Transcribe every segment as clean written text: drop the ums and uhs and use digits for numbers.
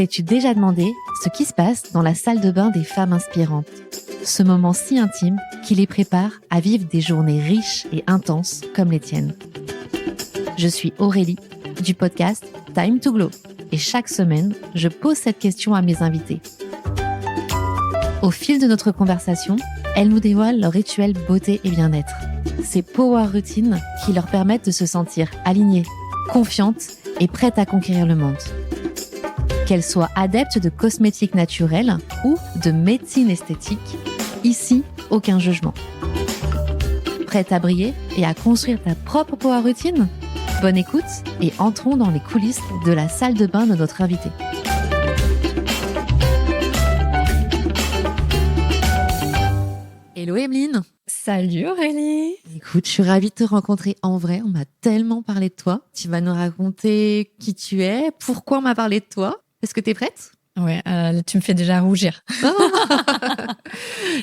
T'es-tu déjà demandé ce qui se passe dans la salle de bain des femmes inspirantes? Ce moment si intime qui les prépare à vivre des journées riches et intenses comme les tiennes. Je suis Aurélie du podcast Time to Glow et chaque semaine, je pose cette question à mes invités. Au fil de notre conversation, elles nous dévoilent leur rituel beauté et bien-être. Ces power routines qui leur permettent de se sentir alignées, confiantes et prêtes à conquérir le monde. Qu'elles soient adeptes de cosmétiques naturels ou de médecine esthétique, ici, aucun jugement. Prête à briller et à construire ta propre power routine? Bonne écoute et entrons dans les coulisses de la salle de bain de notre invité. Hello Emeline. Salut Aurélie. Écoute, je suis ravie de te rencontrer en vrai. On m'a tellement parlé de toi. Tu vas nous raconter qui tu es, pourquoi on m'a parlé de toi. Est-ce que tu es prête? Ouais, tu me fais déjà rougir.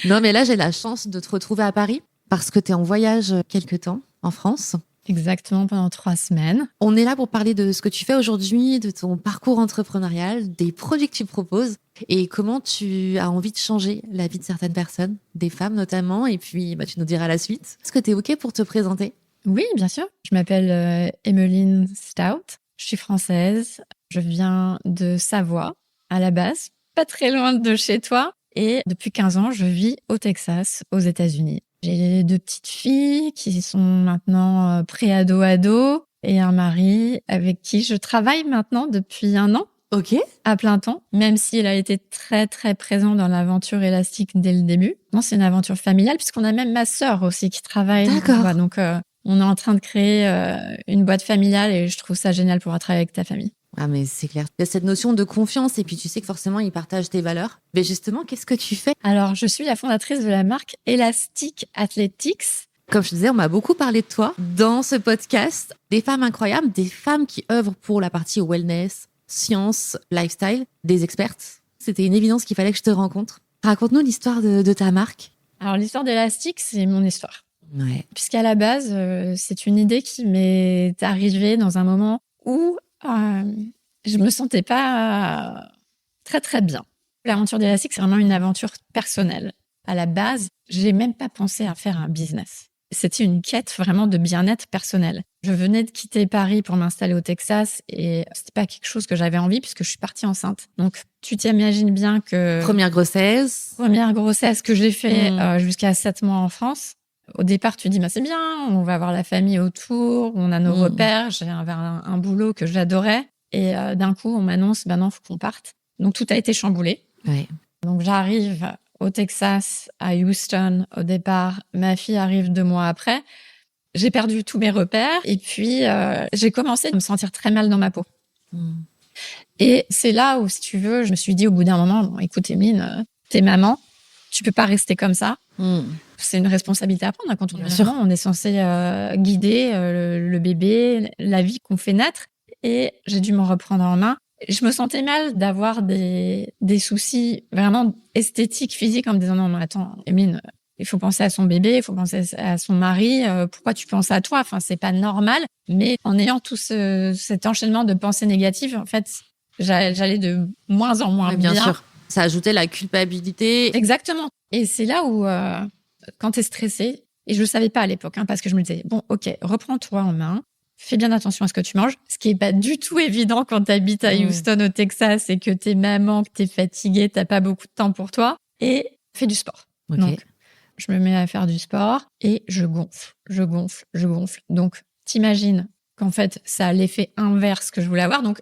Non, mais là, j'ai la chance de te retrouver à Paris parce que tu es en voyage quelque temps en France. Exactement, pendant 3 semaines. On est là pour parler de ce que tu fais aujourd'hui, de ton parcours entrepreneurial, des produits que tu proposes et comment tu as envie de changer la vie de certaines personnes, des femmes notamment. Et puis, tu nous diras la suite. Est-ce que tu es OK pour te présenter? Oui, bien sûr. Je m'appelle Emeline Stout. Je suis française. Je viens de Savoie, à la base, pas très loin de chez toi. Et depuis 15 ans, je vis au Texas, aux États-Unis. J'ai 2 petites filles qui sont maintenant pré-ado et un mari avec qui je travaille maintenant depuis 1 an. OK. À plein temps, même s'il a été très, très présent dans l'aventure élastique dès le début. Non, c'est une aventure familiale puisqu'on a même ma sœur aussi qui travaille. D'accord. Donc, on est en train de créer une boîte familiale et je trouve ça génial de pouvoir travailler avec ta famille. Ah, mais c'est clair. Il y a cette notion de confiance et puis tu sais que forcément, ils partagent tes valeurs. Mais justement, qu'est-ce que tu fais? Alors, je suis la fondatrice de la marque Elastic Athletics. Comme je te disais, on m'a beaucoup parlé de toi dans ce podcast. Des femmes incroyables, des femmes qui œuvrent pour la partie wellness, science, lifestyle, des expertes. C'était une évidence qu'il fallait que je te rencontre. Raconte-nous l'histoire de ta marque. Alors, l'histoire d'Elastic, c'est mon histoire. Ouais. Puisqu'à la base, c'est une idée qui m'est arrivée dans un moment où je me sentais pas très, très bien. L'aventure d'Elastic, c'est vraiment une aventure personnelle. À la base, j'ai même pas pensé à faire un business. C'était une quête vraiment de bien-être personnel. Je venais de quitter Paris pour m'installer au Texas et c'était pas quelque chose que j'avais envie puisque je suis partie enceinte. Donc, tu t'imagines bien que... Première grossesse que j'ai fait jusqu'à 7 mois en France. Au départ, tu dis, c'est bien, on va avoir la famille autour, on a nos repères, j'avais un boulot que j'adorais. Et d'un coup, on m'annonce, non, faut qu'on parte. Donc, tout a été chamboulé. Ouais. Donc, j'arrive au Texas, à Houston, au départ. Ma fille arrive 2 mois après. J'ai perdu tous mes repères. Et puis, j'ai commencé à me sentir très mal dans ma peau. Et c'est là où, si tu veux, je me suis dit au bout d'un moment, écoute, Emeline, t'es maman, tu peux pas rester comme ça. C'est une responsabilité à prendre. Quand on est maman, on est censé guider le bébé, la vie qu'on fait naître. Et j'ai dû me reprendre en main. Je me sentais mal d'avoir des soucis vraiment esthétiques, physiques, en me disant non, mais attends, Emeline, il faut penser à son bébé, il faut penser à son mari. Pourquoi tu penses à toi? Enfin, c'est pas normal. Mais en ayant tout cet enchaînement de pensées négatives, en fait, j'allais de moins en moins bien. Bien sûr. Ça ajoutait la culpabilité. Exactement. Et c'est là où, quand t'es stressé, et je le savais pas à l'époque, parce que je me disais, bon, ok, reprends-toi en main. Fais bien attention à ce que tu manges, ce qui est pas du tout évident quand tu habites à Houston, au Texas, et que t'es maman, que t'es fatiguée, t'as pas beaucoup de temps pour toi. Et fais du sport. Okay. Donc, je me mets à faire du sport et je gonfle. Donc, t'imagines qu'en fait, ça a l'effet inverse que je voulais avoir. Donc,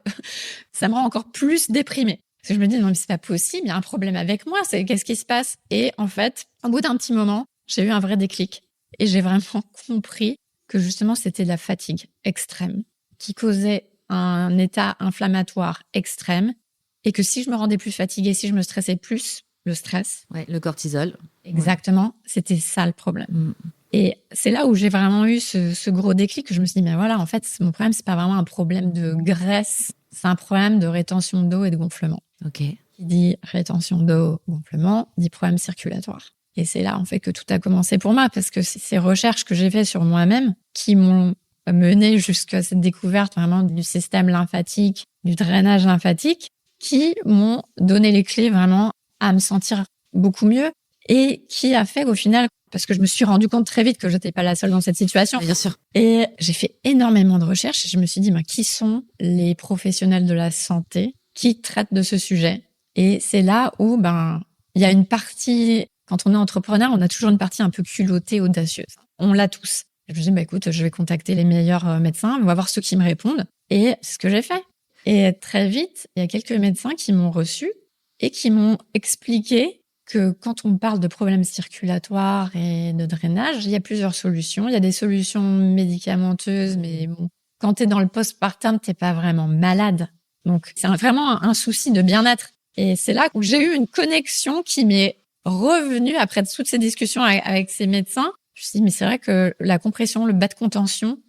ça me rend encore plus déprimée. Parce que je me dis, non, mais c'est pas possible, il y a un problème avec moi. Qu'est-ce qui se passe? Et en fait, au bout d'un petit moment, j'ai eu un vrai déclic. Et j'ai vraiment compris que justement, c'était la fatigue extrême qui causait un état inflammatoire extrême et que si je me rendais plus fatiguée, si je me stressais plus, le stress. Ouais, le cortisol. Exactement, c'était ça le problème. Et c'est là où j'ai vraiment eu ce gros déclic que je me suis dit, mais voilà, en fait, mon problème, c'est pas vraiment un problème de graisse, c'est un problème de rétention d'eau et de gonflement. Ok. Qui dit rétention d'eau, gonflement, dit problème circulatoire. Et c'est là, en fait, que tout a commencé pour moi, parce que c'est ces recherches que j'ai faites sur moi-même qui m'ont mené jusqu'à cette découverte vraiment du système lymphatique, du drainage lymphatique. qui m'ont donné les clés vraiment à me sentir beaucoup mieux et qui a fait qu'au final, parce que je me suis rendu compte très vite que j'étais pas la seule dans cette situation. Bien sûr. Et j'ai fait énormément de recherches et je me suis dit, qui sont les professionnels de la santé qui traitent de ce sujet? Et c'est là où, il y a une partie, quand on est entrepreneur, on a toujours une partie un peu culottée, audacieuse. On l'a tous. Et je me suis dit, écoute, je vais contacter les meilleurs médecins, on va voir ceux qui me répondent. Et c'est ce que j'ai fait. Et très vite, il y a quelques médecins qui m'ont reçu et qui m'ont expliqué que quand on parle de problèmes circulatoires et de drainage, il y a plusieurs solutions. Il y a des solutions médicamenteuses, mais bon, quand tu es dans le postpartum, t'es pas vraiment malade. Donc, c'est vraiment un souci de bien-être. Et c'est là où j'ai eu une connexion qui m'est revenue après toutes ces discussions avec ces médecins. Je me suis dit, mais c'est vrai que la compression, le bas de contention,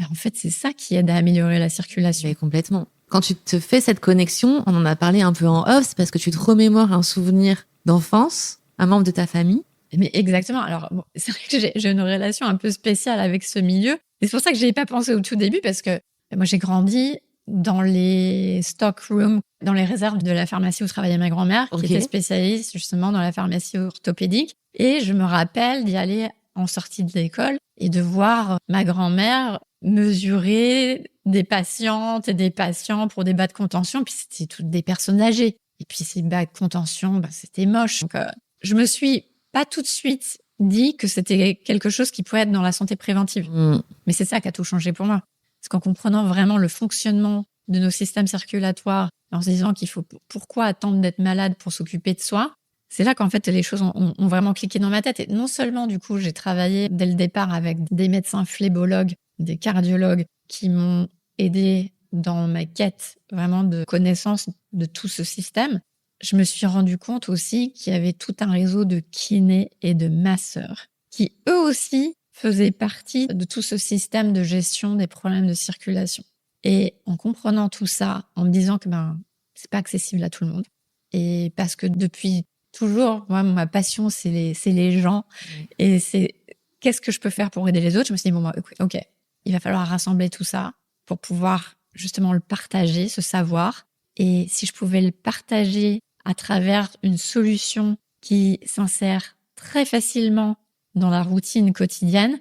en fait, c'est ça qui aide à améliorer la circulation. Mais complètement. Quand tu te fais cette connexion, on en a parlé un peu en off, c'est parce que tu te remémores un souvenir d'enfance, un membre de ta famille. Mais exactement. Alors, c'est vrai que j'ai une relation un peu spéciale avec ce milieu. Et c'est pour ça que je n'y ai pas pensé au tout début, parce que moi, j'ai grandi dans les stock rooms, dans les réserves de la pharmacie où travaillait ma grand-mère, qui était spécialiste justement dans la pharmacie orthopédique. Et je me rappelle d'y aller en sortie de l'école et de voir ma grand-mère mesurer des patientes et des patients pour des bas de contention. Puis c'était toutes des personnes âgées. Et puis ces bas de contention, c'était moche. Donc, je me suis pas tout de suite dit que c'était quelque chose qui pouvait être dans la santé préventive. Mais c'est ça qui a tout changé pour moi. Parce qu'en comprenant vraiment le fonctionnement de nos systèmes circulatoires, en se disant qu'il faut pourquoi attendre d'être malade pour s'occuper de soi, c'est là qu'en fait les choses ont vraiment cliqué dans ma tête. Et non seulement du coup j'ai travaillé dès le départ avec des médecins phlébologues, des cardiologues qui m'ont aidé dans ma quête vraiment de connaissance de tout ce système, je me suis rendu compte aussi qu'il y avait tout un réseau de kinés et de masseurs qui eux aussi faisaient partie de tout ce système de gestion des problèmes de circulation. Et en comprenant tout ça, en me disant que c'est pas accessible à tout le monde, et parce que depuis toujours, moi, ma passion, c'est les gens, et c'est qu'est-ce que je peux faire pour aider les autres. Je me suis dit, ok, il va falloir rassembler tout ça pour pouvoir justement le partager, ce savoir. Et si je pouvais le partager à travers une solution qui s'insère très facilement dans la routine quotidienne,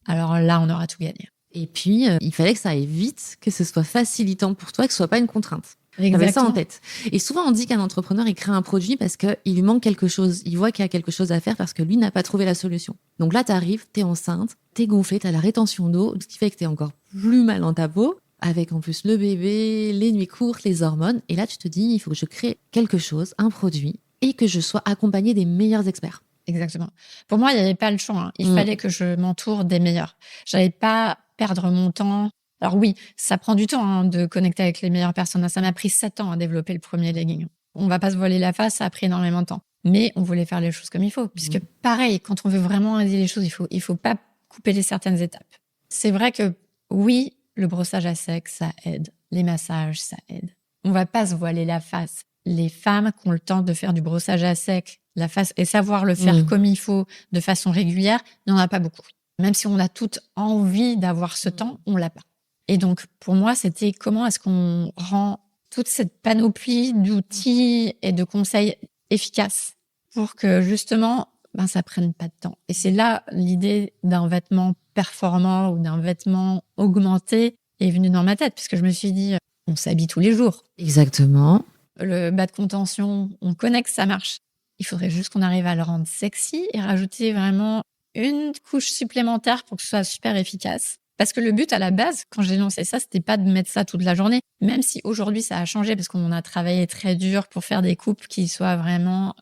alors là, on aura tout gagné. Et puis, il fallait que ça aille vite, que ce soit facilitant pour toi, que ce soit pas une contrainte. Exactement. J'avais ça en tête. Et souvent, on dit qu'un entrepreneur, il crée un produit parce qu'il lui manque quelque chose. Il voit qu'il y a quelque chose à faire parce que lui n'a pas trouvé la solution. Donc là, t'arrives, t'es enceinte, t'es gonflée, t'as la rétention d'eau, ce qui fait que t'es encore plus mal dans ta peau, avec en plus le bébé, les nuits courtes, les hormones. Et là, tu te dis, il faut que je crée quelque chose, un produit, et que je sois accompagnée des meilleurs experts. Exactement. Pour moi, il n'y avait pas le choix. Il fallait que je m'entoure des meilleurs. J'allais pas perdre mon temps. Alors oui, ça prend du temps de connecter avec les meilleures personnes. Ça m'a pris 7 ans à développer le premier legging. On va pas se voiler la face, ça a pris énormément de temps. Mais on voulait faire les choses comme il faut. Puisque pareil, quand on veut vraiment aider les choses, il faut pas couper certaines étapes. C'est vrai que oui, le brossage à sec, ça aide. Les massages, ça aide. On va pas se voiler la face. Les femmes qui ont le temps de faire du brossage à sec, la face, et savoir le faire comme il faut, de façon régulière, il n'y en a pas beaucoup. Même si on a toute envie d'avoir ce temps, on l'a pas. Et donc, pour moi, c'était comment est-ce qu'on rend toute cette panoplie d'outils et de conseils efficaces pour que justement, ça prenne pas de temps. Et c'est là l'idée d'un vêtement performant ou d'un vêtement augmenté est venue dans ma tête, puisque je me suis dit, on s'habille tous les jours. Exactement. Le bas de contention, on connaît que ça marche. Il faudrait juste qu'on arrive à le rendre sexy et rajouter vraiment une couche supplémentaire pour que ce soit super efficace. Parce que le but à la base, quand j'ai lancé ça, c'était pas de mettre ça toute la journée. Même si aujourd'hui ça a changé parce qu'on a travaillé très dur pour faire des coupes qui soient vraiment,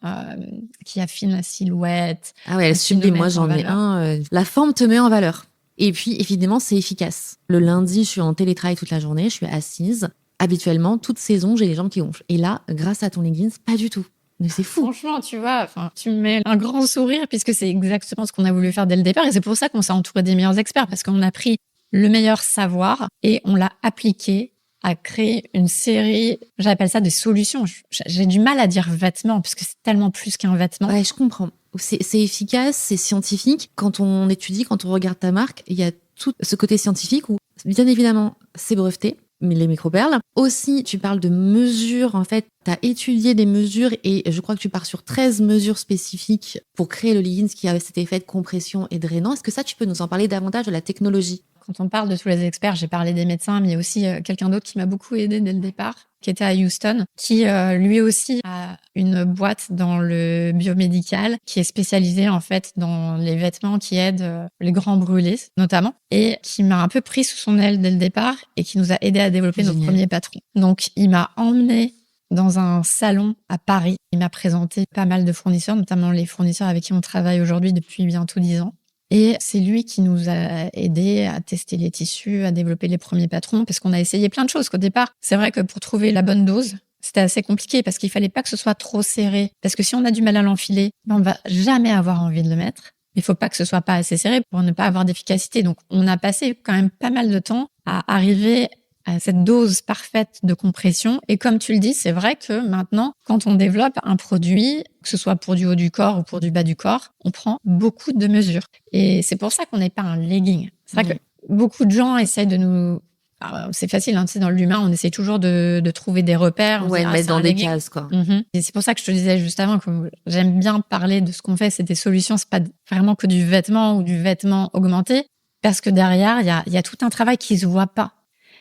qui affinent la silhouette. Ah ouais, elle est sublime. Moi, j'en ai un. La forme te met en valeur. Et puis, évidemment, c'est efficace. Le lundi, je suis en télétravail toute la journée, je suis assise. Habituellement, toute saison, j'ai les jambes qui gonflent. Et là, grâce à ton leggings, pas du tout. Mais c'est fou. Franchement, tu vois, tu me mets un grand sourire puisque c'est exactement ce qu'on a voulu faire dès le départ. Et c'est pour ça qu'on s'est entouré des meilleurs experts, parce qu'on a pris le meilleur savoir et on l'a appliqué à créer une série, j'appelle ça des solutions. J'ai du mal à dire vêtements puisque c'est tellement plus qu'un vêtement. Ouais, je comprends. C'est efficace, c'est scientifique. Quand on étudie, quand on regarde ta marque, il y a tout ce côté scientifique où, bien évidemment, c'est breveté. les microperles. Aussi, tu parles de mesures. En fait, tu as étudié des mesures et je crois que tu pars sur 13 mesures spécifiques pour créer le leggings qui a cet effet de compression et drainant. Est-ce que ça, tu peux nous en parler davantage de la technologie? Quand on parle de tous les experts, j'ai parlé des médecins, mais il y a aussi quelqu'un d'autre qui m'a beaucoup aidé dès le départ, qui était à Houston, qui lui aussi a une boîte dans le biomédical, qui est spécialisée en fait dans les vêtements qui aident les grands brûlés notamment, et qui m'a un peu pris sous son aile dès le départ et qui nous a aidé à développer nos premiers patrons. Donc il m'a emmené dans un salon à Paris. Il m'a présenté pas mal de fournisseurs, notamment les fournisseurs avec qui on travaille aujourd'hui depuis bientôt 10 ans. Et c'est lui qui nous a aidés à tester les tissus, à développer les premiers patrons, parce qu'on a essayé plein de choses. Qu'au départ, c'est vrai que pour trouver la bonne dose, c'était assez compliqué parce qu'il fallait pas que ce soit trop serré. Parce que si on a du mal à l'enfiler, on va jamais avoir envie de le mettre. Il faut pas que ce soit pas assez serré pour ne pas avoir d'efficacité. Donc, on a passé quand même pas mal de temps à arriver à cette dose parfaite de compression. Et comme tu le dis, c'est vrai que maintenant, quand on développe un produit, que ce soit pour du haut du corps ou pour du bas du corps, on prend beaucoup de mesures. Et c'est pour ça qu'on n'est pas un legging. C'est vrai que beaucoup de gens essayent de nous... Alors, c'est facile, hein, tu sais, dans l'humain, on essaie toujours de trouver des repères. Ouais, mettre dans des cases, quoi. Et c'est pour ça que je te disais juste avant que j'aime bien parler de ce qu'on fait. C'est des solutions, c'est pas vraiment que du vêtement ou du vêtement augmenté. Parce que derrière, il y a tout un travail qui se voit pas.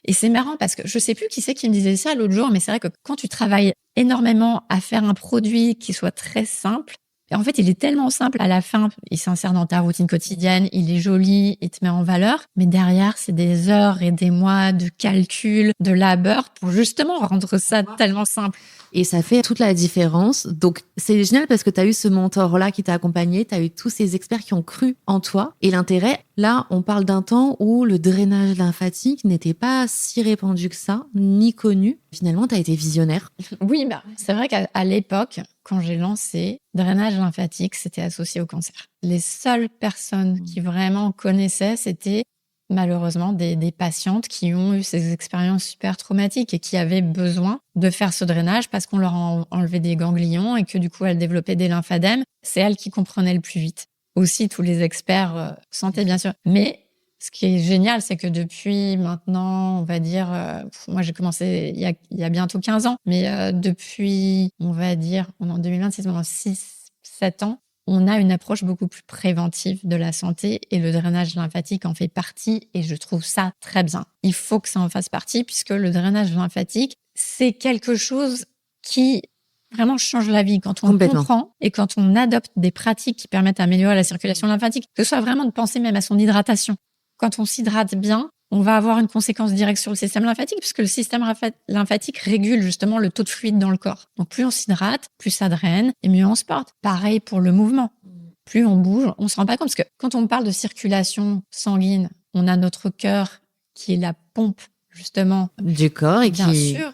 Et c'est marrant parce que je sais plus qui c'est qui me disait ça l'autre jour, mais c'est vrai que quand tu travailles énormément à faire un produit qui soit très simple, et en fait, il est tellement simple à la fin, il s'insère dans ta routine quotidienne, il est joli, il te met en valeur, mais derrière, c'est des heures et des mois de calcul, de labeur pour justement rendre ça tellement simple. Et ça fait toute la différence. Donc, c'est génial parce que tu as eu ce mentor-là qui t'a accompagné, tu as eu tous ces experts qui ont cru en toi. Et l'intérêt, là, on parle d'un temps où le drainage lymphatique n'était pas si répandu que ça, ni connu. Finalement, tu as été visionnaire. Oui, bah, c'est vrai qu'à l'époque, quand j'ai lancé, drainage lymphatique, c'était associé au cancer. Les seules personnes qui vraiment connaissaient, c'était malheureusement des patientes qui ont eu ces expériences super traumatiques et qui avaient besoin de faire ce drainage parce qu'on leur a enlevé des ganglions et que du coup, elles développaient des lymphadenmes. C'est elles qui comprenaient le plus vite. Aussi, tous les experts santé, bien sûr. Mais ce qui est génial, c'est que depuis maintenant, on va dire, moi j'ai commencé il y a bientôt 15 ans, mais depuis, on va dire, on est en 2026, pendant 6-7 ans, on a une approche beaucoup plus préventive de la santé et le drainage lymphatique en fait partie et je trouve ça très bien. Il faut que ça en fasse partie puisque le drainage lymphatique, c'est quelque chose qui vraiment change la vie quand on comprend et quand on adopte des pratiques qui permettent d'améliorer la circulation lymphatique, que ce soit vraiment de penser même à son hydratation. Quand on s'hydrate bien, on va avoir une conséquence directe sur le système lymphatique puisque le système lymphatique régule justement le taux de fluide dans le corps. Donc plus on s'hydrate, plus ça draine et mieux on se porte. Pareil pour le mouvement. Plus on bouge, on se rend pas compte parce que quand on parle de circulation sanguine, on a notre cœur qui est la pompe justement du corps et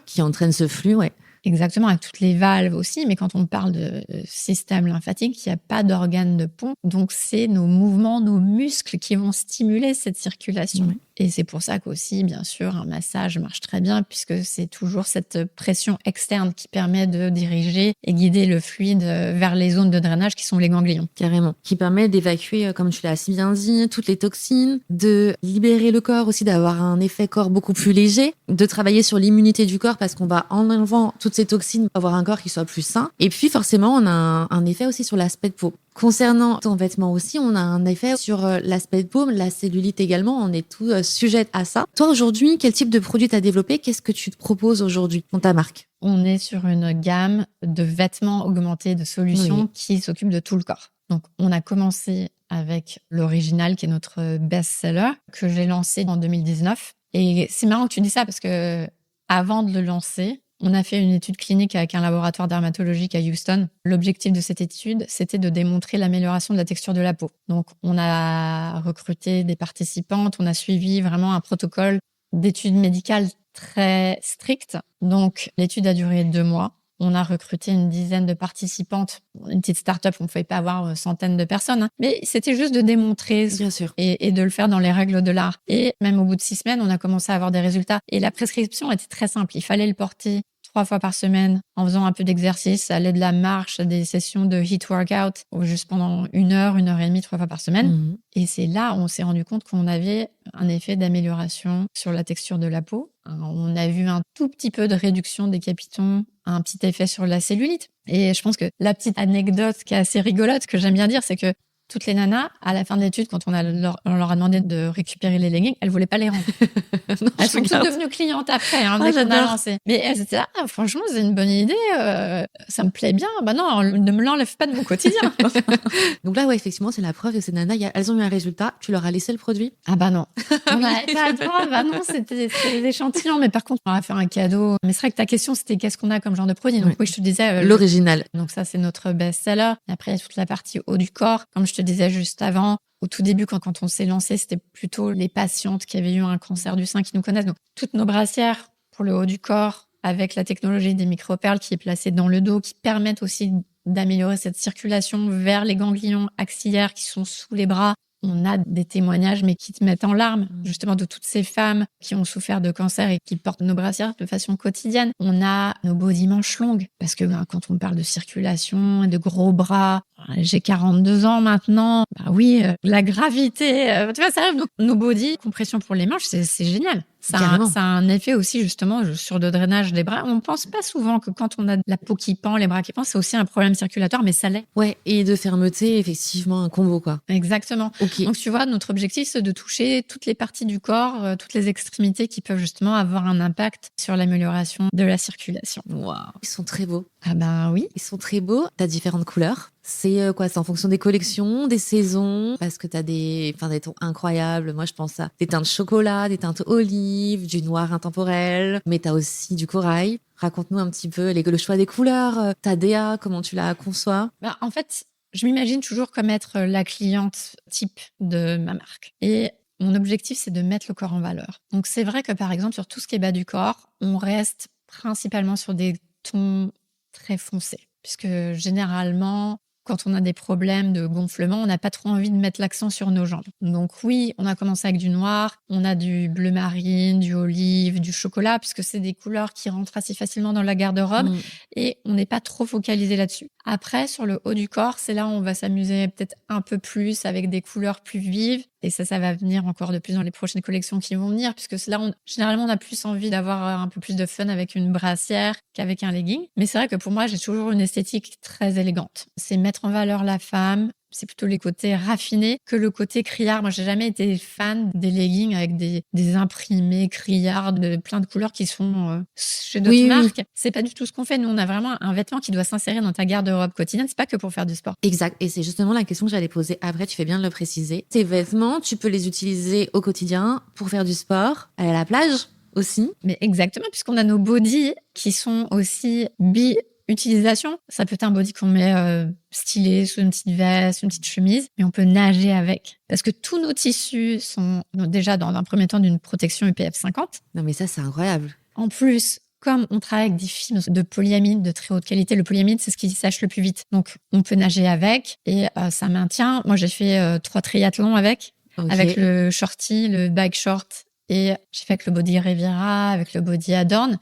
qui entraîne ce flux, ouais. Exactement, avec toutes les valves aussi, mais quand on parle de système lymphatique, il n'y a pas d'organe de pompe. Donc, c'est nos mouvements, nos muscles qui vont stimuler cette circulation. Mmh. Et c'est pour ça qu'aussi, bien sûr, un massage marche très bien puisque c'est toujours cette pression externe qui permet de diriger et guider le fluide vers les zones de drainage qui sont les ganglions. Carrément. Qui permet d'évacuer, comme tu l'as si bien dit, toutes les toxines, de libérer le corps aussi, d'avoir un effet corps beaucoup plus léger, de travailler sur l'immunité du corps parce qu'on va, en enlevant toutes ces toxines, avoir un corps qui soit plus sain. Et puis, forcément, on a un effet aussi sur l'aspect de peau. Concernant ton vêtement aussi, on a un effet sur l'aspect de peau, la cellulite également, on est tous sujets à ça. Toi, aujourd'hui, quel type de produit t'as développé? Qu'est-ce que tu te proposes aujourd'hui dans ta marque? On est sur une gamme de vêtements augmentés, de solutions qui s'occupent de tout le corps. Donc, on a commencé avec l'original, qui est notre best-seller, que j'ai lancé en 2019. Et c'est marrant que tu dis ça parce que avant de le lancer, on a fait une étude clinique avec un laboratoire dermatologique à Houston. L'objectif de cette étude, c'était de démontrer l'amélioration de la texture de la peau. Donc, on a recruté des participantes, on a suivi vraiment un protocole d'études médicales très strict. Donc, l'étude a duré 2 mois. On a recruté une dizaine de participantes. Une petite start-up, on ne pouvait pas avoir centaines de personnes. Hein. Mais c'était juste de démontrer bien sûr. Et de le faire dans les règles de l'art. Et même au bout de 6 semaines, on a commencé à avoir des résultats. Et la prescription était très simple. Il fallait le porter 3 fois par semaine en faisant un peu d'exercice, aller de la marche, des sessions de HIIT workout, ou juste pendant 1 heure, 1h30, 3 fois par semaine. Mhm. Et c'est là où on s'est rendu compte qu'on avait un effet d'amélioration sur la texture de la peau. On a vu un tout petit peu de réduction des capitons, un petit effet sur la cellulite. Et je pense que la petite anecdote qui est assez rigolote, que j'aime bien dire, c'est que toutes les nanas, à la fin de l'étude, quand on leur a demandé de récupérer les leggings, elles voulaient pas les rendre. Non, Elles je sont toutes regarde. devenues clientes après, dès qu'on a j'adore. lancé. Mais elles étaient là, franchement, c'est une bonne idée, ça me plaît bien. Bah non, ne me l'enlève pas de mon quotidien. Donc là, ouais, effectivement, c'est la preuve que ces nanas, elles ont eu un résultat. Tu leur as laissé le produit? Ah bah non. On n'avait pas le droit. Bah non, c'était des échantillons. Mais par contre, on a fait un cadeau. Mais c'est vrai que ta question, c'était qu'est-ce qu'on a comme genre de produit. Donc Ouais. oui, je te disais... L'original. Donc ça, c'est notre best-seller. Et après, il y a toute la partie haut du corps. Comme je te disais juste avant, au tout début, quand on s'est lancé, c'était plutôt les patientes qui avaient eu un cancer du sein qui nous connaissent. Donc toutes nos brassières pour le haut du corps, avec la technologie des microperles qui est placée dans le dos, qui permettent aussi d'améliorer cette circulation vers les ganglions axillaires qui sont sous les bras. On a des témoignages, mais qui te mettent en larmes, justement, de toutes ces femmes qui ont souffert de cancer et qui portent nos brassières de façon quotidienne. On a nos body manches longues, parce que quand on parle de circulation et de gros bras, j'ai 42 ans maintenant, oui, la gravité, tu vois, ça arrive. Donc, nos body, compression pour les manches, c'est génial. Ça a un effet aussi, justement, sur le drainage des bras. On pense pas souvent que quand on a la peau qui pend, les bras qui pendent, c'est aussi un problème circulatoire, mais ça l'est. Ouais, et de fermeté, effectivement, un combo, quoi. Exactement. Ok. Donc, tu vois, notre objectif, c'est de toucher toutes les parties du corps, toutes les extrémités qui peuvent justement avoir un impact sur l'amélioration de la circulation. Waouh. Ils sont très beaux. Ah ben oui. Ils sont très beaux. T'as différentes couleurs. C'est quoi? C'est en fonction des collections, des saisons? Parce que t'as des tons incroyables. Moi, je pense à des teintes chocolat, des teintes olive, du noir intemporel. Mais t'as aussi du corail. Raconte-nous un petit peu le choix des couleurs. Ta DA, comment tu la conçois? En fait, je m'imagine toujours comme être la cliente type de ma marque. Et mon objectif, c'est de mettre le corps en valeur. Donc, c'est vrai que, par exemple, sur tout ce qui est bas du corps, on reste principalement sur des tons très foncés. Puisque généralement, quand on a des problèmes de gonflement, on n'a pas trop envie de mettre l'accent sur nos jambes. Donc oui, on a commencé avec du noir, on a du bleu marine, du olive, du chocolat, puisque c'est des couleurs qui rentrent assez facilement dans la garde-robe et on n'est pas trop focalisé là-dessus. Après, sur le haut du corps, c'est là où on va s'amuser peut-être un peu plus avec des couleurs plus vives. Et ça va venir encore de plus dans les prochaines collections qui vont venir, puisque c'est là, généralement, on a plus envie d'avoir un peu plus de fun avec une brassière qu'avec un legging. Mais c'est vrai que pour moi, j'ai toujours une esthétique très élégante. C'est mettre en valeur la femme. C'est plutôt les côtés raffinés que le côté criard. Moi, j'ai jamais été fan des leggings avec des imprimés criards de plein de couleurs qui sont chez d'autres marques. Oui. C'est pas du tout ce qu'on fait. Nous, on a vraiment un vêtement qui doit s'insérer dans ta garde-robe quotidienne. C'est pas que pour faire du sport. Exact. Et c'est justement la question que j'allais poser après. Tu fais bien de le préciser. Tes vêtements, tu peux les utiliser au quotidien pour faire du sport, aller à la plage aussi. Mais exactement, puisqu'on a nos bodys qui sont aussi utilisation, ça peut être un body qu'on met stylé sous une petite veste, une petite chemise, mais on peut nager avec. Parce que tous nos tissus sont déjà dans un premier temps d'une protection UPF 50. Non mais ça, c'est incroyable. En plus, comme on travaille avec des fibres de polyamide de très haute qualité, le polyamide, c'est ce qui sèche le plus vite. Donc, on peut nager avec et ça maintient. Moi, j'ai fait 3 triathlons avec le shorty, le bike short. Et j'ai fait avec le body Riviera, avec le body Adorn.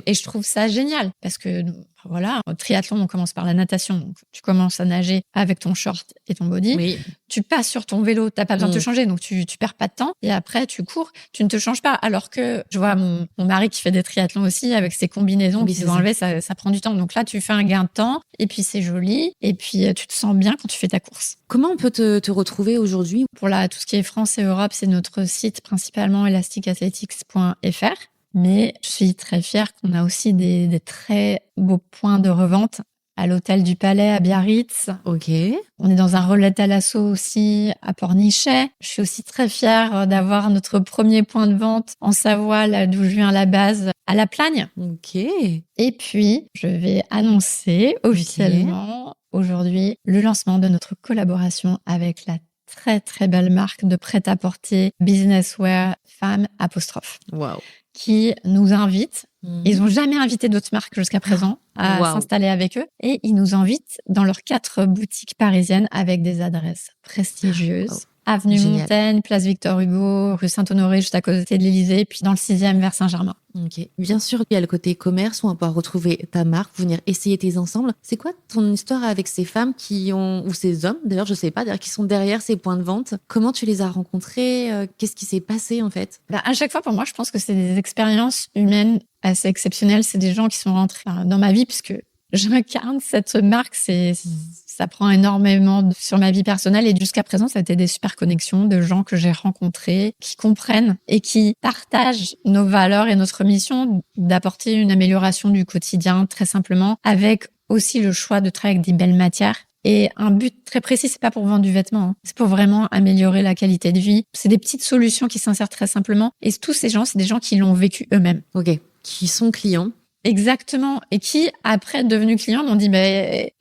Et je trouve ça génial parce que, voilà, au triathlon, on commence par la natation. Donc, tu commences à nager avec ton short et ton body. Oui. Tu passes sur ton vélo, t'as pas besoin de te changer, donc tu perds pas de temps. Et après, tu cours, tu ne te changes pas. Alors que je vois mon mari qui fait des triathlons aussi avec ses combinaisons qui sont enlevées, ça prend du temps. Donc là, tu fais un gain de temps et puis c'est joli. Et puis, tu te sens bien quand tu fais ta course. Comment on peut te retrouver aujourd'hui? Pour tout ce qui est France et Europe, c'est notre site principalement elasticathletics.fr. Mais je suis très fière qu'on a aussi des très beaux points de revente à l'hôtel du Palais à Biarritz. Ok. On est dans un relais Thalasso aussi à Pornichet. Je suis aussi très fière d'avoir notre premier point de vente en Savoie, là d'où je viens à la base, à La Plagne. Ok. Et puis, je vais annoncer officiellement aujourd'hui le lancement de notre collaboration avec la très très belle marque de prêt-à-porter business wear femme apostrophe. Wow. Qui nous invite. Ils n'ont jamais invité d'autres marques jusqu'à présent à s'installer avec eux. Et ils nous invitent dans leurs 4 boutiques parisiennes avec des adresses prestigieuses. avenue Génial. Montaigne, place Victor Hugo, rue Saint-Honoré, juste à côté de l'Élysée, puis dans le 6e vers Saint-Germain. Ok. Bien sûr, il y a le côté commerce où on peut retrouver ta marque, venir essayer tes ensembles. C'est quoi ton histoire avec ces femmes qui ont, ou ces hommes, d'ailleurs, je sais pas, d'ailleurs, qui sont derrière ces points de vente? Comment tu les as rencontrés? Qu'est-ce qui s'est passé, en fait? À chaque fois, pour moi, je pense que c'est des expériences humaines assez exceptionnelles. C'est des gens qui sont rentrés dans ma vie, puisque je incarne cette marque. Ça prend énormément sur ma vie personnelle. Et jusqu'à présent, ça a été des super connexions de gens que j'ai rencontrés, qui comprennent et qui partagent nos valeurs et notre mission d'apporter une amélioration du quotidien, très simplement, avec aussi le choix de travailler avec des belles matières. Et un but très précis, c'est pas pour vendre du vêtement, c'est pour vraiment améliorer la qualité de vie. C'est des petites solutions qui s'insèrent très simplement. Et tous ces gens, c'est des gens qui l'ont vécu eux-mêmes. Ok. Qui sont clients. Exactement. Et qui, après, devenus clients, m'ont dit,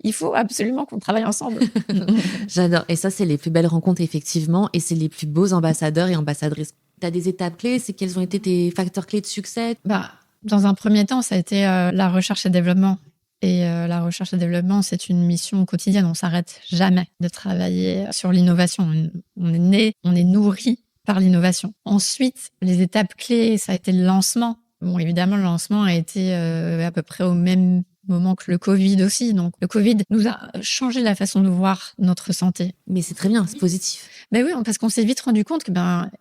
il faut absolument qu'on travaille ensemble. J'adore. Et ça, c'est les plus belles rencontres, effectivement. Et c'est les plus beaux ambassadeurs et ambassadrices. Tu as des étapes clés? C'est quels ont été tes facteurs clés de succès? Dans un premier temps, ça a été la recherche et développement. Et la recherche et développement, c'est une mission quotidienne. On s'arrête jamais de travailler sur l'innovation. On est né, on est nourri par l'innovation. Ensuite, les étapes clés, ça a été le lancement. Bon, évidemment, le lancement a été à peu près au même moment que le Covid aussi. Donc, le Covid nous a changé la façon de voir notre santé. Mais c'est très bien, c'est positif. Oui, parce qu'on s'est vite rendu compte que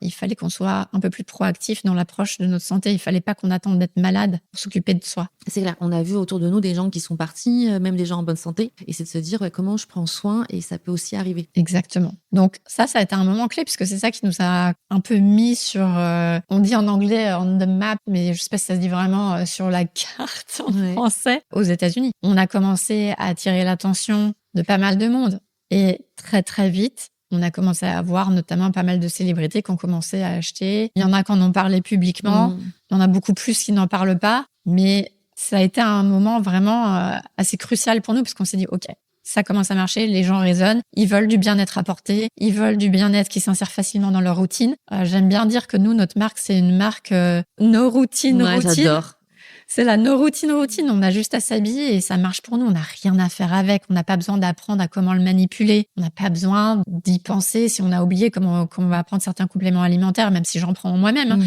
il fallait qu'on soit un peu plus proactif dans l'approche de notre santé. Il fallait pas qu'on attende d'être malade pour s'occuper de soi. C'est clair. On a vu autour de nous des gens qui sont partis, même des gens en bonne santé. Et c'est de se dire comment je prends soin, et ça peut aussi arriver. Exactement. Donc ça a été un moment clé puisque c'est ça qui nous a un peu mis sur, on dit en anglais on the map, mais je sais pas si ça se dit vraiment sur la carte en français, aux États-Unis. On a commencé à attirer l'attention de pas mal de monde. Et très très vite, on a commencé à avoir notamment pas mal de célébrités qui ont commencé à acheter. Il y en a qui en ont parlé publiquement. Il y en a beaucoup plus qui n'en parlent pas. Mais ça a été un moment vraiment assez crucial pour nous parce qu'on s'est dit, OK, ça commence à marcher, les gens raisonnent, ils veulent du bien-être apporté, ils veulent du bien-être qui s'insère facilement dans leur routine. J'aime bien dire que nous, notre marque, c'est une marque no routine, routine. J'adore. C'est la no routine, routine. On a juste à s'habiller et ça marche pour nous. On n'a rien à faire avec. On n'a pas besoin d'apprendre à comment le manipuler. On n'a pas besoin d'y penser si on a oublié comment on va prendre certains compléments alimentaires, même si j'en prends moi-même.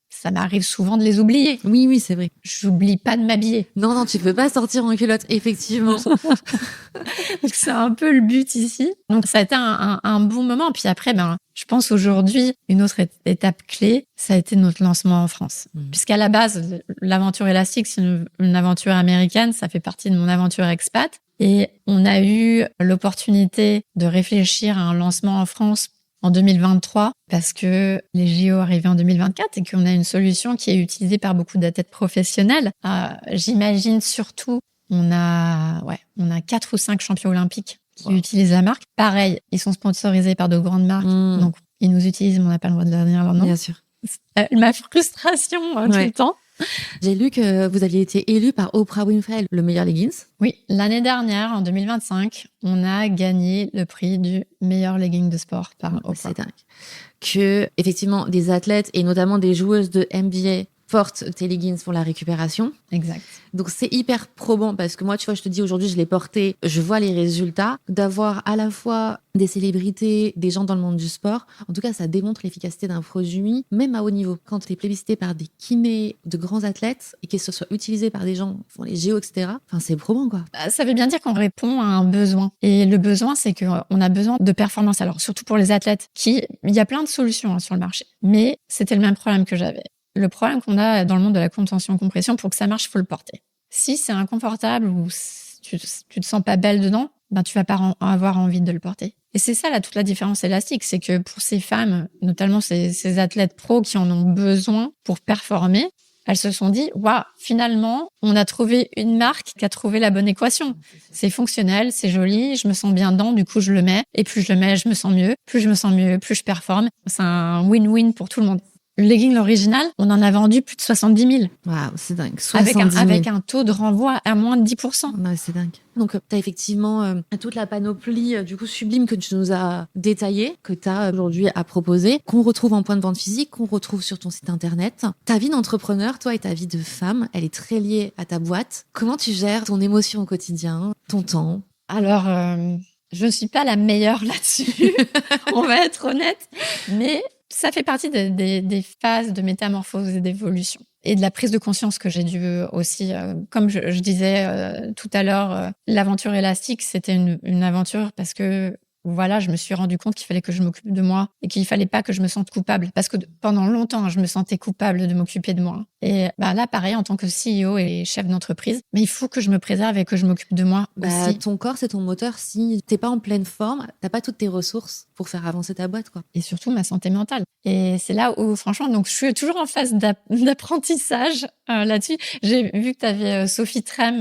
Ça m'arrive souvent de les oublier. Oui, c'est vrai. J'oublie pas de m'habiller. Non, tu peux pas sortir en culotte, effectivement. Donc, c'est un peu le but ici. Donc, ça a été un bon moment. Puis après, je pense aujourd'hui, une autre étape clé, ça a été notre lancement en France. Puisqu'à la base, l'aventure élastique, c'est une aventure américaine. Ça fait partie de mon aventure expat. Et on a eu l'opportunité de réfléchir à un lancement en France en 2023 parce que les JO arrivaient en 2024 et qu'on a une solution qui est utilisée par beaucoup d'athlètes professionnels. J'imagine surtout, on a 4 ou 5 champions olympiques qui utilisent la marque. Pareil, ils sont sponsorisés par de grandes marques, donc ils nous utilisent, mais on n'a pas le droit de leur dire leur nom. Bien sûr. Ma frustration tout le temps. J'ai lu que vous aviez été élu par Oprah Winfrey le meilleur leggings. Oui, l'année dernière, en 2025, on a gagné le prix du meilleur legging de sport par Oprah. C'est dingue. Que, effectivement, des athlètes et notamment des joueuses de NBA portent tes leggings pour la récupération. Exact. Donc, c'est hyper probant parce que moi, tu vois, je te dis aujourd'hui, je l'ai porté, je vois les résultats. D'avoir à la fois des célébrités, des gens dans le monde du sport, en tout cas, ça démontre l'efficacité d'un produit, même à haut niveau. Quand tu es plébiscité par des kinés de grands athlètes et que ce soit utilisé par des gens qui font les JO, etc., c'est probant, quoi. Ça veut bien dire qu'on répond à un besoin. Et le besoin, c'est qu'on a besoin de performance. Alors, surtout pour les athlètes, il y a plein de solutions sur le marché. Mais c'était le même problème que j'avais. Le problème qu'on a dans le monde de la contention-compression, pour que ça marche, il faut le porter. Si c'est inconfortable ou tu te sens pas belle dedans, tu vas pas avoir envie de le porter. Et c'est ça, toute la différence élastique, c'est que pour ces femmes, notamment ces athlètes pros qui en ont besoin pour performer, elles se sont dit, waouh, finalement, on a trouvé une marque qui a trouvé la bonne équation. C'est fonctionnel, c'est joli, je me sens bien dedans, du coup, je le mets. Et plus je le mets, je me sens mieux. Plus je me sens mieux, plus je performe. C'est un win-win pour tout le monde. Le legging, l'original, on en a vendu plus de 70 000. Waouh, c'est dingue. 70 000. Avec un taux de renvoi à moins de 10%. Ouais, c'est dingue. Donc, tu as effectivement toute la panoplie du coup sublime que tu nous as détaillée, que tu as aujourd'hui à proposer, qu'on retrouve en point de vente physique, qu'on retrouve sur ton site internet. Ta vie d'entrepreneur, toi, et ta vie de femme, elle est très liée à ta boîte. Comment tu gères ton émotion au quotidien, ton temps? Alors, Je ne suis pas la meilleure là-dessus, on va être honnête, mais ça fait partie des phases de métamorphose et d'évolution. Et de la prise de conscience que j'ai dû aussi, comme je disais tout à l'heure, l'aventure élastique, c'était une aventure parce que voilà, je me suis rendu compte qu'il fallait que je m'occupe de moi et qu'il fallait pas que je me sente coupable. Parce que pendant longtemps, je me sentais coupable de m'occuper de moi. Et là, pareil, en tant que CEO et chef d'entreprise, mais il faut que je me préserve et que je m'occupe de moi aussi. Ton corps, c'est ton moteur. Si t'es pas en pleine forme, t'as pas toutes tes ressources pour faire avancer ta boîte, quoi. Et surtout ma santé mentale. Et c'est là où, franchement, donc je suis toujours en phase d'apprentissage là-dessus. J'ai vu que tu avais Sophie Trem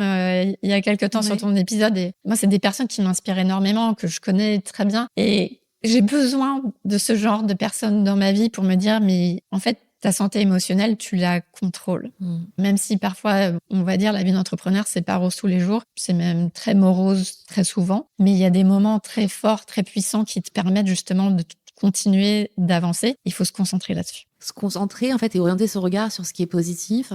il y a quelques temps sur ton épisode. Et moi, c'est des personnes qui m'inspirent énormément, que je connais très bien. Et j'ai besoin de ce genre de personnes dans ma vie pour me dire, mais en fait, ta santé émotionnelle, tu la contrôles. Même si parfois, on va dire, la vie d'entrepreneur, c'est pas rose tous les jours. C'est même très morose très souvent. Mais il y a des moments très forts, très puissants qui te permettent justement de continuer d'avancer. Il faut se concentrer là-dessus. Se concentrer, en fait, et orienter son regard sur ce qui est positif.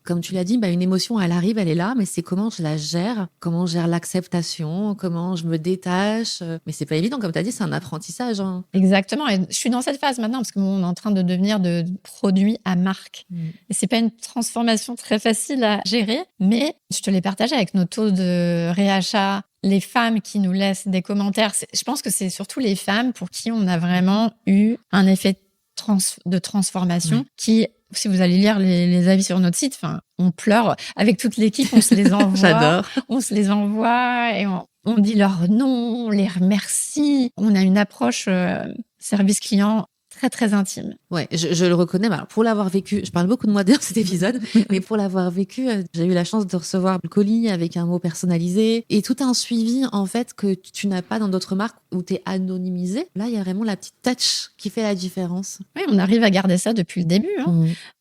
Comme tu l'as dit, une émotion, elle arrive, elle est là, mais c'est comment je la gère, comment je gère l'acceptation, comment je me détache. Mais c'est pas évident, comme tu as dit, c'est un apprentissage. Hein. Exactement. Et je suis dans cette phase maintenant parce qu'on est en train de devenir de produits à marque. Et c'est pas une transformation très facile à gérer, mais je te l'ai partagé avec nos taux de réachat, les femmes qui nous laissent des commentaires. Je pense que c'est surtout les femmes pour qui on a vraiment eu un effet de transformation qui, si vous allez lire les avis sur notre site, on pleure. Avec toute l'équipe, on se les envoie. J'adore. On se les envoie et on dit leur nom, on les remercie. On a une approche service client très, très intime. Ouais, je le reconnais. Pour l'avoir vécu, je parle beaucoup de moi dans cet épisode, mais pour l'avoir vécu, j'ai eu la chance de recevoir le colis avec un mot personnalisé et tout un suivi, en fait, que tu n'as pas dans d'autres marques où tu es anonymisé. Là, il y a vraiment la petite touch qui fait la différence. Oui, on arrive à garder ça depuis le début.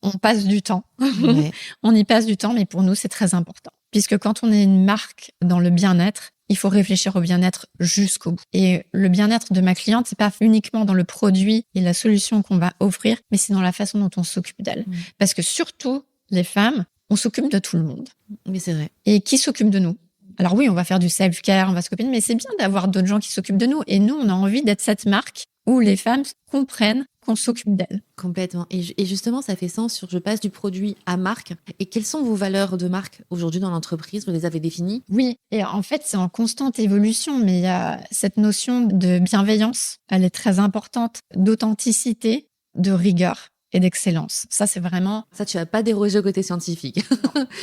On passe du temps. Ouais. On y passe du temps, mais pour nous, c'est très important. Puisque quand on est une marque dans le bien-être, il faut réfléchir au bien-être jusqu'au bout. Et le bien-être de ma cliente, c'est pas uniquement dans le produit et la solution qu'on va offrir, mais c'est dans la façon dont on s'occupe d'elle. Parce que surtout, les femmes, on s'occupe de tout le monde. Mais c'est vrai. Et qui s'occupe de nous? Alors oui, on va faire du self-care, on va s'occuper, mais c'est bien d'avoir d'autres gens qui s'occupent de nous. Et nous, on a envie d'être cette marque où les femmes comprennent qu'on s'occupe d'elles. Complètement. Et justement, ça fait sens sur je passe du produit à marque. Et quelles sont vos valeurs de marque aujourd'hui dans l'entreprise? Vous les avez définies? Oui. Et en fait, c'est en constante évolution, mais il y a cette notion de bienveillance. Elle est très importante, d'authenticité, de rigueur et d'excellence. Ça, c'est vraiment... Ça, tu vas pas déroger au côté scientifique.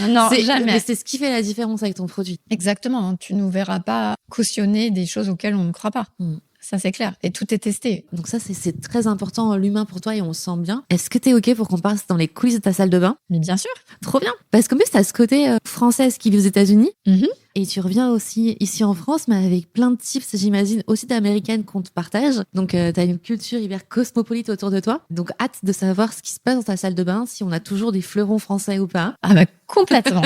Non, jamais. Mais c'est ce qui fait la différence avec ton produit. Exactement. Tu nous verras pas cautionner des choses auxquelles on ne croit pas. Ça, c'est clair. Et tout est testé. Donc ça, c'est très important, l'humain pour toi, et on le sent bien. Est-ce que t'es OK pour qu'on passe dans les coulisses de ta salle de bain? Mais bien sûr. Trop bien. Parce qu'en plus, t'as ce côté française qui vit aux États-Unis. Et tu reviens aussi ici en France, mais avec plein de tips, j'imagine, aussi d'américaines qu'on te partage. Donc, t'as une culture hyper cosmopolite autour de toi. Donc, hâte de savoir ce qui se passe dans ta salle de bain, si on a toujours des fleurons français ou pas. Ah bah complètement.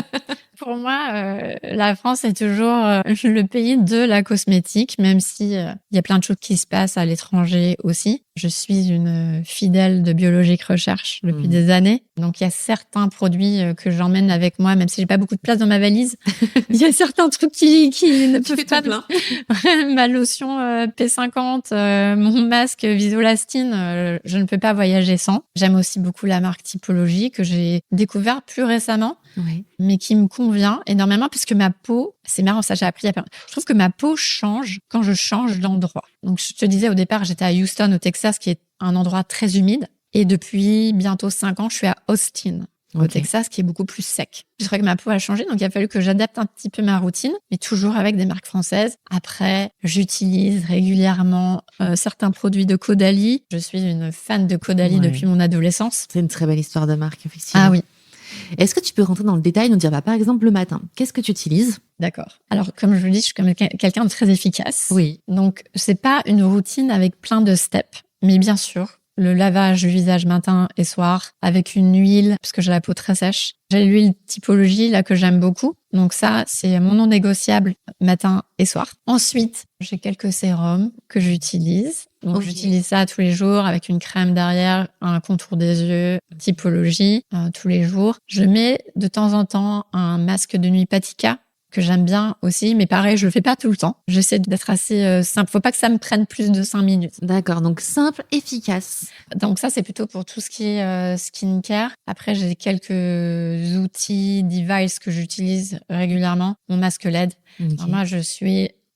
Pour moi, la France est toujours le pays de la cosmétique, même si il y a plein de choses qui se passent à l'étranger aussi. Je suis une fidèle de Biologique Recherche depuis des années. Donc, il y a certains produits que j'emmène avec moi, même si j'ai pas beaucoup de place dans ma valise. Il y a certains trucs qui ne peuvent pas... Ma lotion P50, mon masque Visolastine, je ne peux pas voyager sans. J'aime aussi beaucoup la marque Typologie que j'ai découvert plus récemment, mais qui me convient énormément puisque ma peau, c'est marrant, ça j'ai appris il y a pas... Je trouve que ma peau change quand je change d'endroit. Donc, je te disais au départ, j'étais à Houston, au Texas, qui est un endroit très humide. Et depuis bientôt 5 ans, je suis à Austin, au Texas, qui est beaucoup plus sec. Je trouvais que ma peau a changé, donc il a fallu que j'adapte un petit peu ma routine, mais toujours avec des marques françaises. Après, j'utilise régulièrement certains produits de Caudalie. Je suis une fan de Caudalie depuis mon adolescence. C'est une très belle histoire de marque, effectivement. Ah oui. Est-ce que tu peux rentrer dans le détail, nous dire, par exemple, le matin, qu'est-ce que tu utilises? D'accord. Alors, comme je vous le dis, je suis comme quelqu'un de très efficace. Oui. Donc, c'est pas une routine avec plein de steps, mais bien sûr, le lavage du visage matin et soir avec une huile, parce que j'ai la peau très sèche. J'ai l'huile Typologie, là, que j'aime beaucoup. Donc ça, c'est mon non négociable matin et soir. Ensuite, j'ai quelques sérums que j'utilise. Donc, j'utilise ça tous les jours avec une crème derrière, un contour des yeux, Typologie, tous les jours. Je mets de temps en temps un masque de nuit Patika que j'aime bien aussi, mais pareil, je le fais pas tout le temps. J'essaie d'être assez simple. Faut pas que ça me prenne plus de 5 minutes. D'accord, donc simple, efficace. Donc ça, c'est plutôt pour tout ce qui est skincare. Après, j'ai quelques outils, devices que j'utilise régulièrement. Mon masque LED. Okay. Alors moi,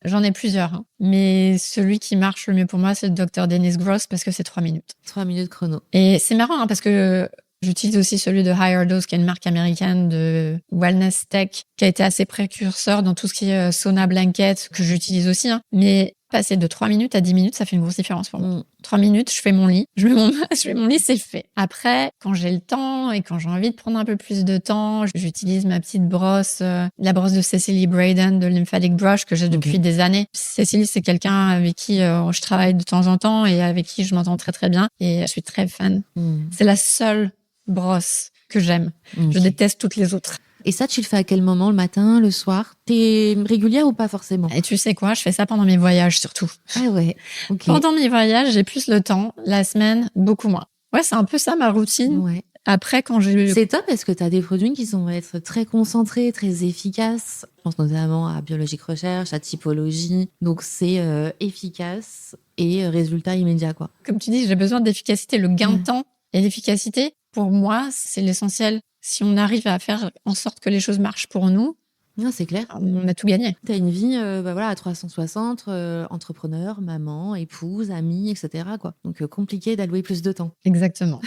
j'en ai plusieurs, hein. Mais celui qui marche le mieux pour moi, c'est le Dr. Dennis Gross parce que c'est 3 minutes. 3 minutes chrono. Et c'est marrant, hein, parce que j'utilise aussi celui de Higher Dose, qui est une marque américaine de wellness tech, qui a été assez précurseur dans tout ce qui est sauna blanket, que j'utilise aussi, hein. Mais passer de 3 minutes à 10 minutes, ça fait une grosse différence pour moi. 3 minutes, je fais mon lit, je fais mon lit, c'est fait. Après, quand j'ai le temps et quand j'ai envie de prendre un peu plus de temps, j'utilise ma petite brosse, la brosse de Cecily Braden de Lymphatic Brush que j'ai depuis des années. Cecily, c'est quelqu'un avec qui je travaille de temps en temps et avec qui je m'entends très très bien et je suis très fan. C'est la seule brosse que j'aime. Je déteste toutes les autres. Et ça, tu le fais à quel moment? Le matin, le soir? T'es régulière ou pas forcément? Et tu sais quoi? Je fais ça pendant mes voyages surtout. Ah ouais, ok. Pendant mes voyages, j'ai plus le temps. La semaine, beaucoup moins. Ouais, c'est un peu ça ma routine. Ouais. Après, quand j'ai... C'est top parce que t'as des produits qui vont être très concentrés, très efficaces. Je pense notamment à Biologique Recherche, à Typologie. Donc c'est efficace et résultat immédiat, quoi. Comme tu dis, j'ai besoin d'efficacité. Le gain de temps et l'efficacité, pour moi, c'est l'essentiel. Si on arrive à faire en sorte que les choses marchent pour nous, non, c'est clair. On a tout gagné. T'as une vie à 360, entrepreneur, maman, épouse, amie, etc., quoi. Donc compliqué d'allouer plus de temps. Exactement.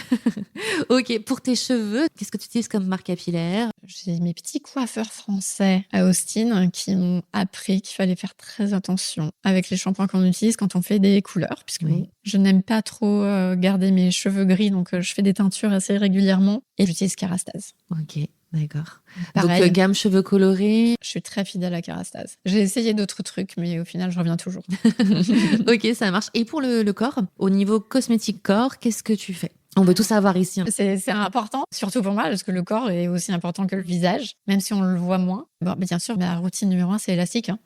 Ok, pour tes cheveux, qu'est-ce que tu utilises comme marque capillaire? J'ai mes petits coiffeurs français à Austin qui m'ont appris qu'il fallait faire très attention avec les shampoings qu'on utilise quand on fait des couleurs, puisque je n'aime pas trop garder mes cheveux gris, donc je fais des teintures assez régulièrement et j'utilise Kerastase. Ok. D'accord. Pareil. Donc, gamme cheveux colorés. Je suis très fidèle à Kerastase. J'ai essayé d'autres trucs, mais au final, je reviens toujours. Ok, ça marche. Et pour le corps, au niveau cosmétique corps, qu'est-ce que tu fais? On veut tout savoir ici. Hein. C'est important, surtout pour moi, parce que le corps est aussi important que le visage, même si on le voit moins. Bon, bien sûr, ma routine numéro 1, c'est élastique. Hein.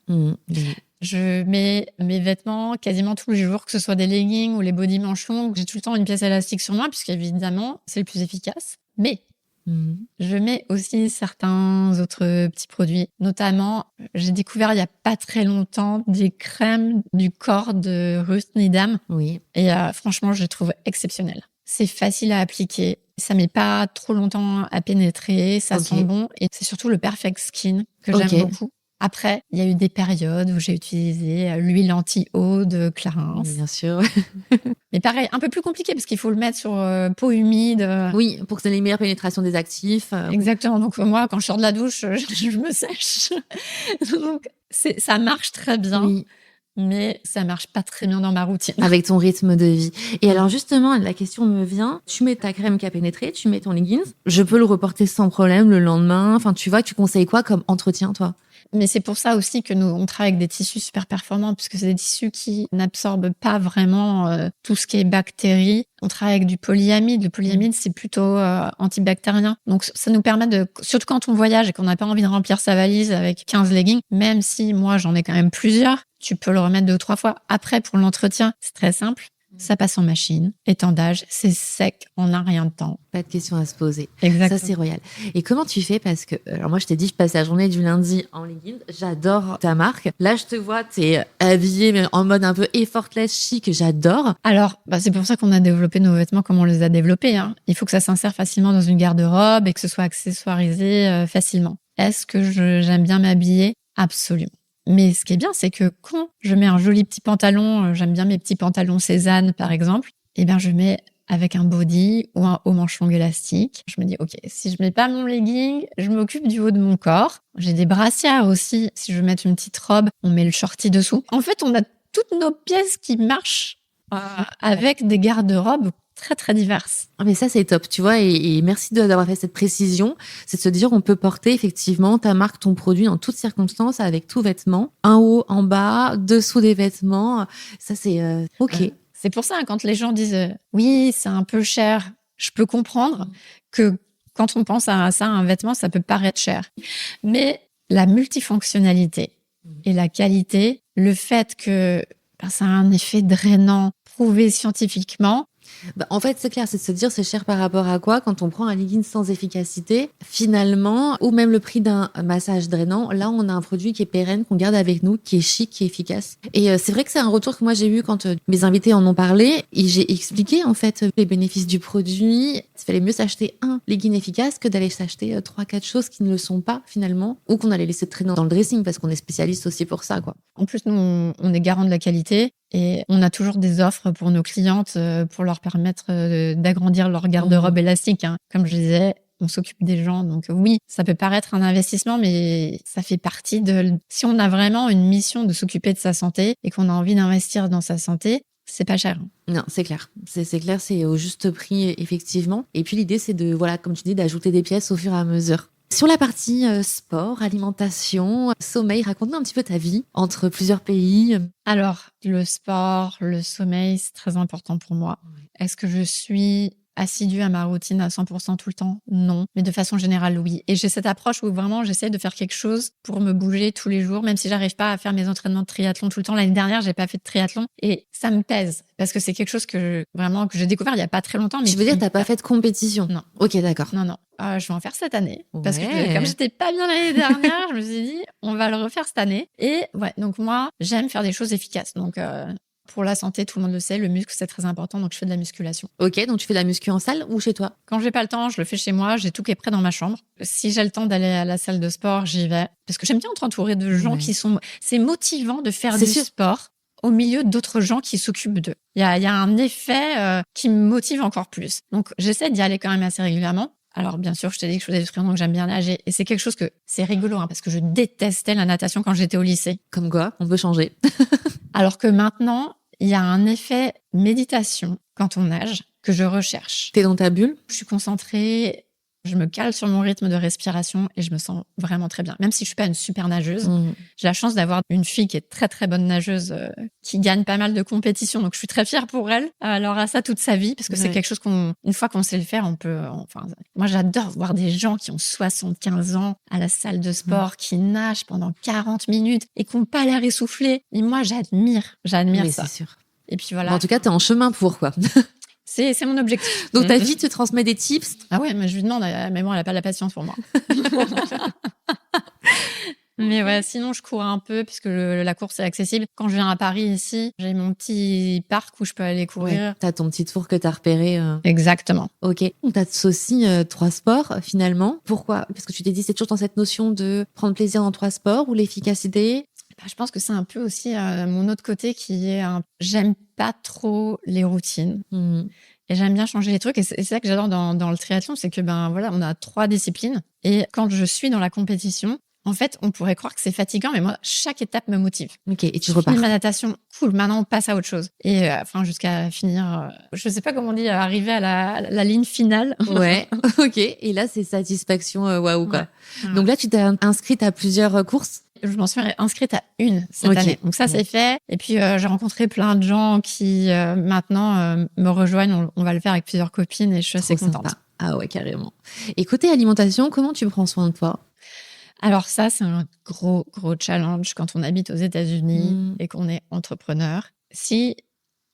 Je mets mes vêtements quasiment tous les jours, que ce soit des leggings ou les body manches longues. J'ai tout le temps une pièce élastique sur moi, puisqu'évidemment, c'est le plus efficace. Mais je mets aussi certains autres petits produits. Notamment, j'ai découvert il n'y a pas très longtemps des crèmes du corps de Ruth Needham. Oui. Et franchement, je les trouve exceptionnelles. C'est facile à appliquer. Ça met pas trop longtemps à pénétrer. Ça sent bon. Et c'est surtout le Perfect Skin que j'aime beaucoup. Après, il y a eu des périodes où j'ai utilisé l'huile anti-eau de Clarins. Bien sûr. Mais pareil, un peu plus compliqué parce qu'il faut le mettre sur peau humide. Oui, pour que ça ait une meilleure pénétration des actifs. Exactement. Donc moi, quand je sors de la douche, je me sèche. Donc ça marche très bien. Oui. Mais ça marche pas très bien dans ma routine. Avec ton rythme de vie. Et alors justement, la question me vient, tu mets ta crème qui a pénétré, tu mets ton leggings, je peux le reporter sans problème le lendemain. Enfin, tu vois, tu conseilles quoi comme entretien, toi? Mais c'est pour ça aussi que nous, on travaille avec des tissus super performants, puisque c'est des tissus qui n'absorbent pas vraiment tout ce qui est bactéries. On travaille avec du polyamide. Le polyamide, c'est plutôt antibactérien. Donc, ça nous permet surtout quand on voyage et qu'on n'a pas envie de remplir sa valise avec 15 leggings, même si moi, j'en ai quand même plusieurs, tu peux le remettre 2 ou 3 fois. Après, pour l'entretien, c'est très simple. Ça passe en machine, étendage, c'est sec, on n'a rien de temps. Pas de questions à se poser. Exactement. Ça, c'est royal. Et comment tu fais? Parce que, alors moi, je t'ai dit, je passe la journée du lundi en leggings. J'adore ta marque. Là, je te vois, t'es habillée, mais en mode un peu effortless, chic. J'adore. Alors, c'est pour ça qu'on a développé nos vêtements comme on les a développés. Hein. Il faut que ça s'insère facilement dans une garde-robe et que ce soit accessoirisé facilement. Est-ce que j'aime bien m'habiller? Absolument. Mais ce qui est bien, c'est que quand je mets un joli petit pantalon, j'aime bien mes petits pantalons Cézanne par exemple, eh bien je mets avec un body ou un haut manche longue élastique. Je me dis, ok, si je mets pas mon legging, je m'occupe du haut de mon corps. J'ai des brassières aussi. Si je veux mettre une petite robe, on met le shorty dessous. En fait, on a toutes nos pièces qui marchent avec des garde-robes très, très diverses. Mais ça, c'est top, tu vois, et merci d'avoir fait cette précision. C'est de se dire, on peut porter effectivement ta marque, ton produit en toutes circonstances, avec tout vêtement, un haut, en bas, dessous des vêtements. Ça, c'est ok. C'est pour ça, quand les gens disent « oui, c'est un peu cher », je peux comprendre que quand on pense à ça, un vêtement, ça peut paraître cher. Mais la multifonctionnalité et la qualité, le fait que ça a un effet drainant, prouvé scientifiquement. En fait, c'est clair, c'est de se dire c'est cher par rapport à quoi quand on prend un legging sans efficacité, finalement, ou même le prix d'un massage drainant. Là, on a un produit qui est pérenne, qu'on garde avec nous, qui est chic, qui est efficace. Et c'est vrai que c'est un retour que moi j'ai eu quand mes invités en ont parlé et j'ai expliqué en fait les bénéfices du produit. Il fallait mieux s'acheter un legging efficace que d'aller s'acheter 3-4 choses qui ne le sont pas finalement, ou qu'on allait laisser traîner dans le dressing parce qu'on est spécialiste aussi pour ça, quoi. En plus, nous, on est garant de la qualité et on a toujours des offres pour nos clientes pour leur permettre d'agrandir leur garde-robe élastique. Comme je disais, on s'occupe des gens. Donc oui, ça peut paraître un investissement, mais ça fait partie de... Si on a vraiment une mission de s'occuper de sa santé et qu'on a envie d'investir dans sa santé, c'est pas cher. Non, c'est clair. C'est clair, c'est au juste prix, effectivement. Et puis l'idée, c'est de, voilà, comme tu dis, d'ajouter des pièces au fur et à mesure. Sur la partie sport, alimentation, sommeil, raconte-nous un petit peu ta vie entre plusieurs pays. Alors, le sport, le sommeil, c'est très important pour moi. Est-ce que je suis assidue à ma routine à 100% tout le temps? Non. Mais de façon générale, oui. Et j'ai cette approche où vraiment j'essaie de faire quelque chose pour me bouger tous les jours, même si j'arrive pas à faire mes entraînements de triathlon tout le temps. L'année dernière, j'ai pas fait de triathlon et ça me pèse parce que c'est quelque chose que j'ai découvert il y a pas très longtemps. Mais tu veux dire, t'as pas fait de compétition? Non. Ok, d'accord. Non. Je vais en faire cette année parce que comme j'étais pas bien l'année dernière, je me suis dit on va le refaire cette année. Et ouais, donc moi j'aime faire des choses efficaces. Donc pour la santé, tout le monde le sait, le muscle c'est très important, donc je fais de la musculation. Ok, donc tu fais de la muscu en salle ou chez toi? Quand j'ai pas le temps, je le fais chez moi, j'ai tout qui est prêt dans ma chambre. Si j'ai le temps d'aller à la salle de sport, j'y vais parce que j'aime bien être entourée de gens qui sont... C'est motivant de faire du sport au milieu d'autres gens qui s'occupent d'eux. Il y a un effet qui me motive encore plus. Donc j'essaie d'y aller quand même assez régulièrement. Alors, bien sûr, je t'ai dit que je faisais du triathlon, donc j'aime bien nager. Et c'est quelque chose que c'est rigolo, parce que je détestais la natation quand j'étais au lycée. Comme quoi, on peut changer. Alors que maintenant, il y a un effet méditation quand on nage que je recherche. T'es dans ta bulle? Je suis concentrée, je me cale sur mon rythme de respiration et je me sens vraiment très bien. Même si je suis pas une super nageuse, j'ai la chance d'avoir une fille qui est très très bonne nageuse, qui gagne pas mal de compétitions. Donc je suis très fière pour elle. Elle aura ça toute sa vie parce que c'est quelque chose une fois qu'on sait le faire, on peut. Moi j'adore voir des gens qui ont 75 ans à la salle de sport, qui nagent pendant 40 minutes et qui n'ont pas l'air essoufflés. Et moi j'admire ça. C'est sûr. Et puis voilà. En tout cas, t'es en chemin pour quoi. C'est mon objectif. Donc ta fille te transmet des tips? Ah ouais, mais je lui demande, mais bon, elle n'a pas la patience pour moi. Mais ouais, sinon je cours un peu puisque la course est accessible. Quand je viens à Paris ici, j'ai mon petit parc où je peux aller courir. Ouais, t'as ton petit tour que t'as repéré. Exactement. Ok. T'as aussi 3 sports finalement. Pourquoi? Parce que tu t'es dit c'est toujours dans cette notion de prendre plaisir dans 3 sports ou l'efficacité? Je pense que c'est un peu aussi mon autre côté qui est j'aime pas trop les routines. Et j'aime bien changer les trucs. Et c'est ça que j'adore dans le triathlon, c'est que on a 3 disciplines. Et quand je suis dans la compétition, en fait, on pourrait croire que c'est fatigant, mais moi, chaque étape me motive. Ok, et tu repars. Ma natation, cool, maintenant on passe à autre chose. Et jusqu'à finir, je sais pas comment on dit, arriver à la ligne finale. Ouais, ok. Et là, c'est satisfaction, waouh, quoi. Ouais. Donc là, tu t'es inscrite à plusieurs courses? Je m'en suis inscrite à une cette année. Donc ça, c'est fait. Et puis, j'ai rencontré plein de gens qui, maintenant, me rejoignent. On va le faire avec plusieurs copines et je suis assez contente. Sympa. Ah ouais, carrément. Et côté alimentation, comment tu prends soin de toi? Alors ça, c'est un gros challenge quand on habite aux États-Unis et qu'on est entrepreneur. Si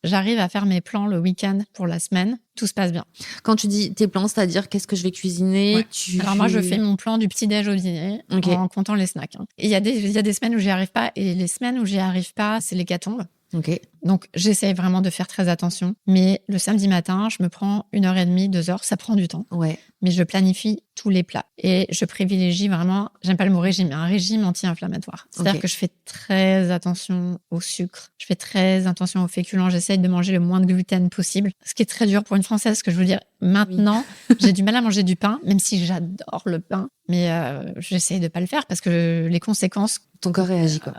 j'arrive à faire mes plans le week-end pour la semaine, tout se passe bien. Quand tu dis tes plans, c'est-à-dire qu'est-ce que je vais cuisiner? Alors moi, je fais mon plan du petit-déj au dîner en comptant les snacks. Et il y a des semaines où j'y arrive pas et les semaines où j'y arrive pas, c'est l'hécatombe. Ok. Donc, j'essaie vraiment de faire très attention. Mais le samedi matin, je me prends 1h30, 2h. Ça prend du temps. Ouais. Mais je planifie tous les plats. Et je privilégie vraiment, j'aime pas le mot régime, mais un régime anti-inflammatoire. C'est-à-dire que je fais très attention au sucre. Je fais très attention aux féculents. J'essaie de manger le moins de gluten possible. Ce qui est très dur pour une Française, parce que je veux dire, maintenant, j'ai du mal à manger du pain, même si j'adore le pain. Mais j'essaie de pas le faire parce que les conséquences... Ton corps réagit, quoi.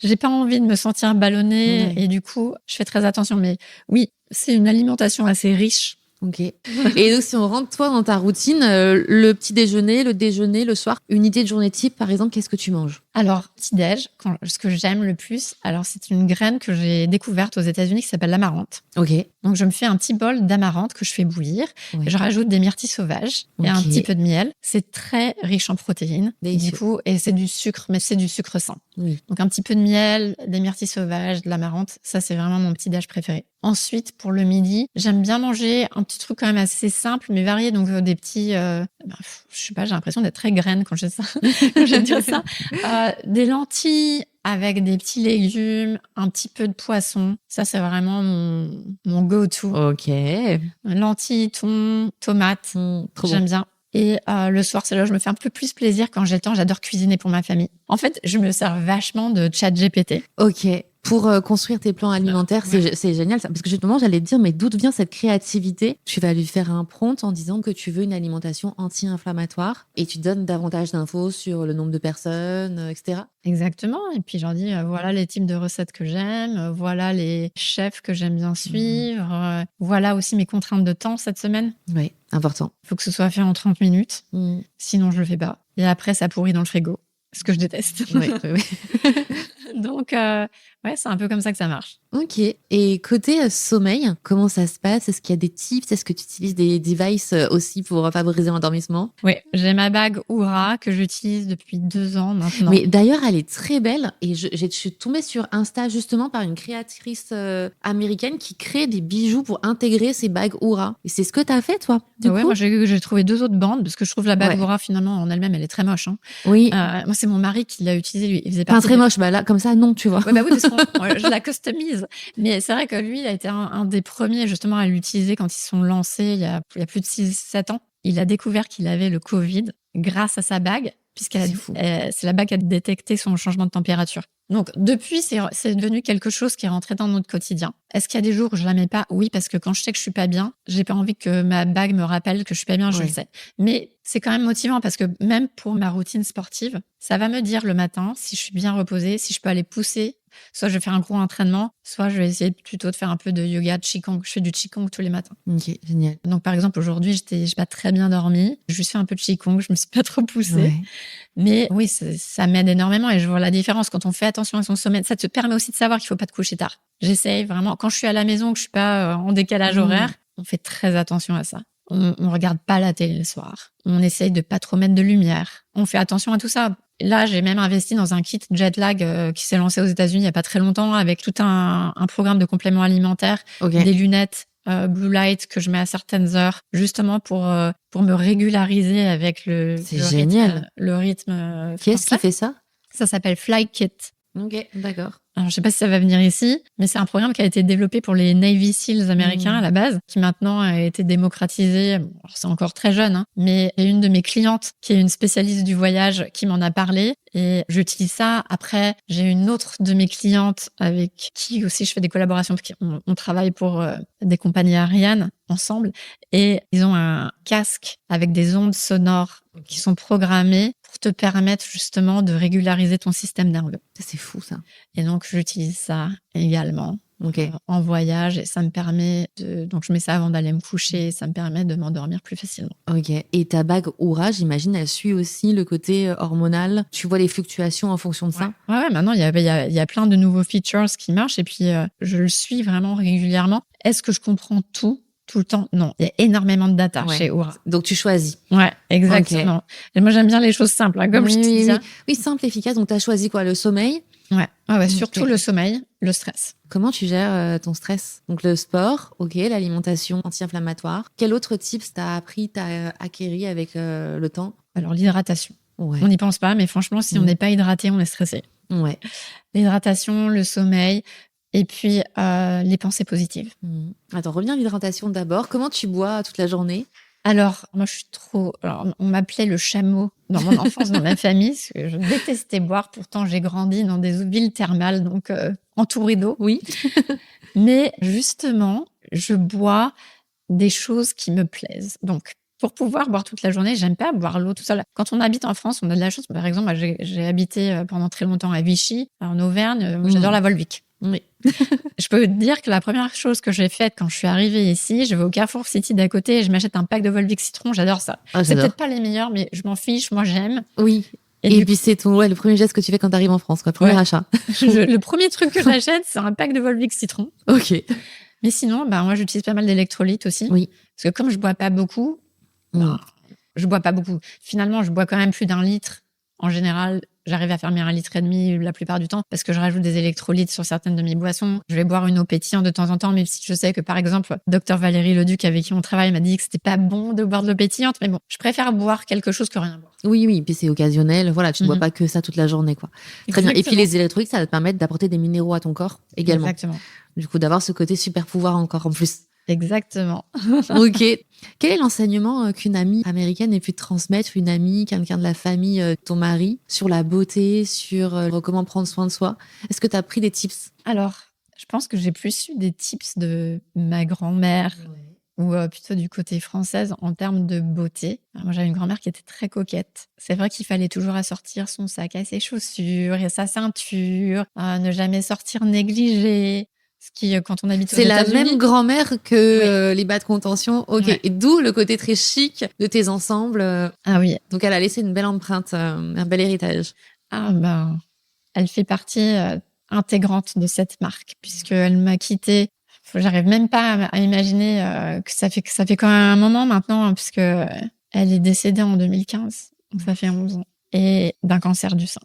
J'ai pas envie de me sentir ballonnée et du coup, je fais très attention. Mais oui, c'est une alimentation assez riche. Ok. Et donc, si on rentre, toi, dans ta routine, le petit déjeuner, le déjeuner, le soir, une idée de journée type, par exemple, qu'est-ce que tu manges? Alors, petit-déj, ce que j'aime le plus, alors c'est une graine que j'ai découverte aux États-Unis qui s'appelle l'amarante. Ok. Donc, je me fais un petit bol d'amarante que je fais bouillir. Ouais. Je rajoute des myrtilles sauvages et un Ok. petit peu de miel. C'est très riche en protéines. Délicieux. Du coup, et c'est du sucre, mais c'est du sucre sain. Oui. Donc, un petit peu de miel, des myrtilles sauvages, de l'amarante. Ça, c'est vraiment mon petit déj préféré. Ensuite, pour le midi, j'aime bien manger un petit truc quand même assez simple, mais varié. Donc, des petits, je sais pas, j'ai l'impression d'être très graine quand je dis ça. Quand je dis ça. Des lentilles avec des petits légumes, un petit peu de poisson. Ça, c'est vraiment mon go-to. Ok. Lentilles, thon, tomates. Trop J'aime bon. bien. Et le soir, c'est là où je me fais un peu plus plaisir quand j'ai le temps. J'adore cuisiner pour ma famille. En fait, je me sers vachement de ChatGPT. Ok. Pour construire tes plans alimentaires, c'est génial ça. Parce que justement, j'allais te dire, mais d'où vient cette créativité? Tu vas lui faire un prompt en disant que tu veux une alimentation anti-inflammatoire et tu donnes davantage d'infos sur le nombre de personnes, etc. Exactement. Et puis, j'en dis, voilà les types de recettes que j'aime, voilà les chefs que j'aime bien suivre, voilà aussi mes contraintes de temps cette semaine. Oui, important. Il faut que ce soit fait en 30 minutes, sinon je le fais pas. Et après, ça pourrit dans le frigo, ce que je déteste. Oui, oui. Donc, ouais, c'est un peu comme ça que ça marche. Ok. Et côté sommeil, comment ça se passe? Est-ce qu'il y a des tips? Est-ce que tu utilises des devices aussi pour favoriser l'endormissement? Oui, j'ai ma bague Oura que j'utilise depuis 2 ans maintenant. Mais d'ailleurs, elle est très belle et je suis tombée sur Insta justement par une créatrice américaine qui crée des bijoux pour intégrer ses bagues Oura. Et c'est ce que tu as fait, toi, du coup? Moi, j'ai trouvé 2 autres bandes parce que je trouve la bague Ouais. Oura, finalement, en elle-même, elle est très moche. Hein. Oui. Moi, c'est mon mari qui l'a utilisée, lui. Il faisait Pas partie très moche, bah là, comme ça, non, tu vois. Ouais, bah oui, parce que je la customise. Mais c'est vrai que lui, il a été un des premiers, justement, à l'utiliser quand ils se sont lancés il y a plus de 6-7 ans. Il a découvert qu'il avait le Covid grâce à sa bague, c'est la bague qui a détecté son changement de température. Donc, depuis, c'est devenu quelque chose qui est rentré dans notre quotidien. Est-ce qu'il y a des jours où je la mets pas? Oui, parce que quand je sais que je suis pas bien, j'ai pas envie que ma bague me rappelle que je suis pas bien, je le sais. Mais c'est quand même motivant parce que même pour ma routine sportive, ça va me dire le matin si je suis bien reposée, si je peux aller pousser. Soit je vais faire un gros entraînement, soit je vais essayer plutôt de faire un peu de yoga, de qigong. Je fais du qigong tous les matins. Ok, génial. Donc, par exemple, aujourd'hui, j'ai pas très bien dormi. Je juste fait un peu de qigong, je me suis pas trop poussée. Ouais. Mais oui, ça m'aide énormément et je vois la différence quand on fait attention à son sommeil. Ça te permet aussi de savoir qu'il faut pas te coucher tard. J'essaye vraiment, quand je suis à la maison, que je suis pas en décalage horaire, on fait très attention à ça. On regarde pas la télé le soir. On essaye de pas trop mettre de lumière. On fait attention à tout ça. Là, j'ai même investi dans un kit jet lag qui s'est lancé aux États-Unis il y a pas très longtemps avec tout un programme de compléments alimentaires, des lunettes blue light que je mets à certaines heures, justement pour me régulariser avec le rythme. Qui est-ce qui fait ça? Ça s'appelle Fly Kit. Ok, d'accord. Alors, je sais pas si ça va venir ici, mais c'est un programme qui a été développé pour les Navy Seals américains à la base, qui maintenant a été démocratisé. Alors, c'est encore très jeune, hein, mais il y a une de mes clientes qui est une spécialiste du voyage qui m'en a parlé et j'utilise ça. Après, j'ai une autre de mes clientes avec qui aussi je fais des collaborations parce qu'on travaille pour des compagnies aériennes ensemble et ils ont un casque avec des ondes sonores qui sont programmées pour te permettre justement de régulariser ton système nerveux. C'est fou ça. Et donc j'utilise ça également en voyage et ça me permet donc je mets ça avant d'aller me coucher, ça me permet de m'endormir plus facilement. Ok. Et ta bague Oura, j'imagine, elle suit aussi le côté hormonal. Tu vois les fluctuations en fonction de ça? Ouais, maintenant il y a plein de nouveaux features qui marchent et puis je le suis vraiment régulièrement. Est-ce que je comprends tout le temps? Non, il y a énormément de data chez Oura. Donc tu choisis. Ouais, exactement. Okay. Et moi j'aime bien les choses simples, hein, comme je te disais. Oui, simple, efficace. Donc tu as choisi quoi? Le sommeil? Ouais, surtout le sommeil, le stress. Comment tu gères ton stress? Donc le sport, ok, l'alimentation anti-inflammatoire. Quel autre tips t'as acquéri avec le temps? Alors l'hydratation. Ouais. On n'y pense pas, mais franchement, si on n'est pas hydraté, on est stressé. Ouais. L'hydratation, le sommeil, et puis les pensées positives. Attends, reviens à l'hydratation d'abord. Comment tu bois toute la journée? Alors, moi, je suis on m'appelait le chameau dans mon enfance, dans ma famille, parce que je détestais boire. Pourtant, j'ai grandi dans des villes thermales, donc entourée d'eau. Oui. Mais justement, je bois des choses qui me plaisent. Donc, pour pouvoir boire toute la journée, j'aime pas boire l'eau tout seul. Quand on habite en France, on a de la chance. Par exemple, moi, j'ai habité pendant très longtemps à Vichy, en Auvergne. Moi, j'adore la Volvic. Oui. Je peux te dire que la première chose que j'ai faite quand je suis arrivée ici, je vais au Carrefour City d'à côté et je m'achète un pack de Volvic citron. J'adore ça. C'est peut-être pas les meilleurs, mais je m'en fiche. Moi, j'aime. Oui. Et puis c'est le premier geste que tu fais quand tu arrives en France, quoi. Premier achat. Le premier truc que j'achète, c'est un pack de Volvic citron. Ok. Mais sinon, moi, j'utilise pas mal d'électrolytes aussi. Oui. Parce que comme je bois pas beaucoup, je bois pas beaucoup. Finalement, je bois quand même plus d'1 litre. En général, j'arrive à faire mes 1,5 litre la plupart du temps parce que je rajoute des électrolytes sur certaines de mes boissons. Je vais boire une eau pétillante de temps en temps, même si je sais que, par exemple, Dr Valérie Leduc, avec qui on travaille, m'a dit que c'était pas bon de boire de l'eau pétillante. Mais bon, je préfère boire quelque chose que rien boire. Oui, puis c'est occasionnel. Voilà, tu ne bois pas que ça toute la journée, quoi. Très bien. Et puis les électrolytes, ça va te permettre d'apporter des minéraux à ton corps également. Exactement. Du coup, d'avoir ce côté super pouvoir encore en plus. Exactement. Ok. Quel est l'enseignement qu'une amie américaine ait pu te transmettre, une amie, quelqu'un de la famille, ton mari, sur la beauté, sur comment prendre soin de soi? Est-ce que tu as pris des tips? Alors, je pense que j'ai plus eu des tips de ma grand-mère ou plutôt du côté française en termes de beauté. Alors, moi, j'avais une grand-mère qui était très coquette. C'est vrai qu'il fallait toujours assortir son sac à ses chaussures et sa ceinture, ne jamais sortir négligé. Ce qui, quand on habite aux États-Unis... C'est la même grand-mère que les bas de contention. Ok. Ouais. Et d'où le côté très chic de tes ensembles. Ah oui. Donc, elle a laissé une belle empreinte, un bel héritage. Elle fait partie intégrante de cette marque puisqu'elle m'a quittée. J'arrive même pas à imaginer que ça fait quand même un moment maintenant, puisque elle est décédée en 2015. Donc, ça fait 11 ans. Et d'un cancer du sein.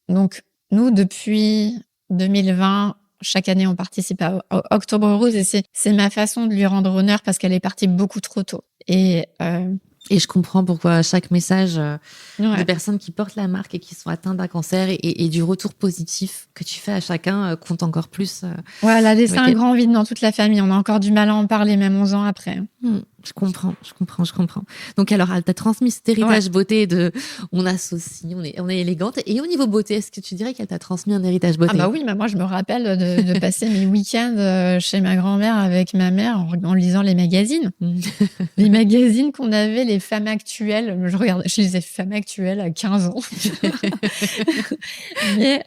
Donc, nous, depuis 2020... Chaque année, on participe à Octobre Rose et c'est ma façon de lui rendre honneur parce qu'elle est partie beaucoup trop tôt. Et je comprends pourquoi chaque message des personnes qui portent la marque et qui sont atteintes d'un cancer et du retour positif que tu fais à chacun compte encore plus. Elle a laissé un grand vide dans toute la famille. On a encore du mal à en parler, même 11 ans après. Je comprends. Donc alors, elle t'a transmis cet héritage beauté on associe, on est élégante. Et au niveau beauté, est-ce que tu dirais qu'elle t'a transmis un héritage beauté? Oui, moi je me rappelle de passer mes week-ends chez ma grand-mère avec ma mère en lisant les magazines. Les magazines qu'on avait, les femmes actuelles. Je lisais Femmes actuelles à 15 ans. Mais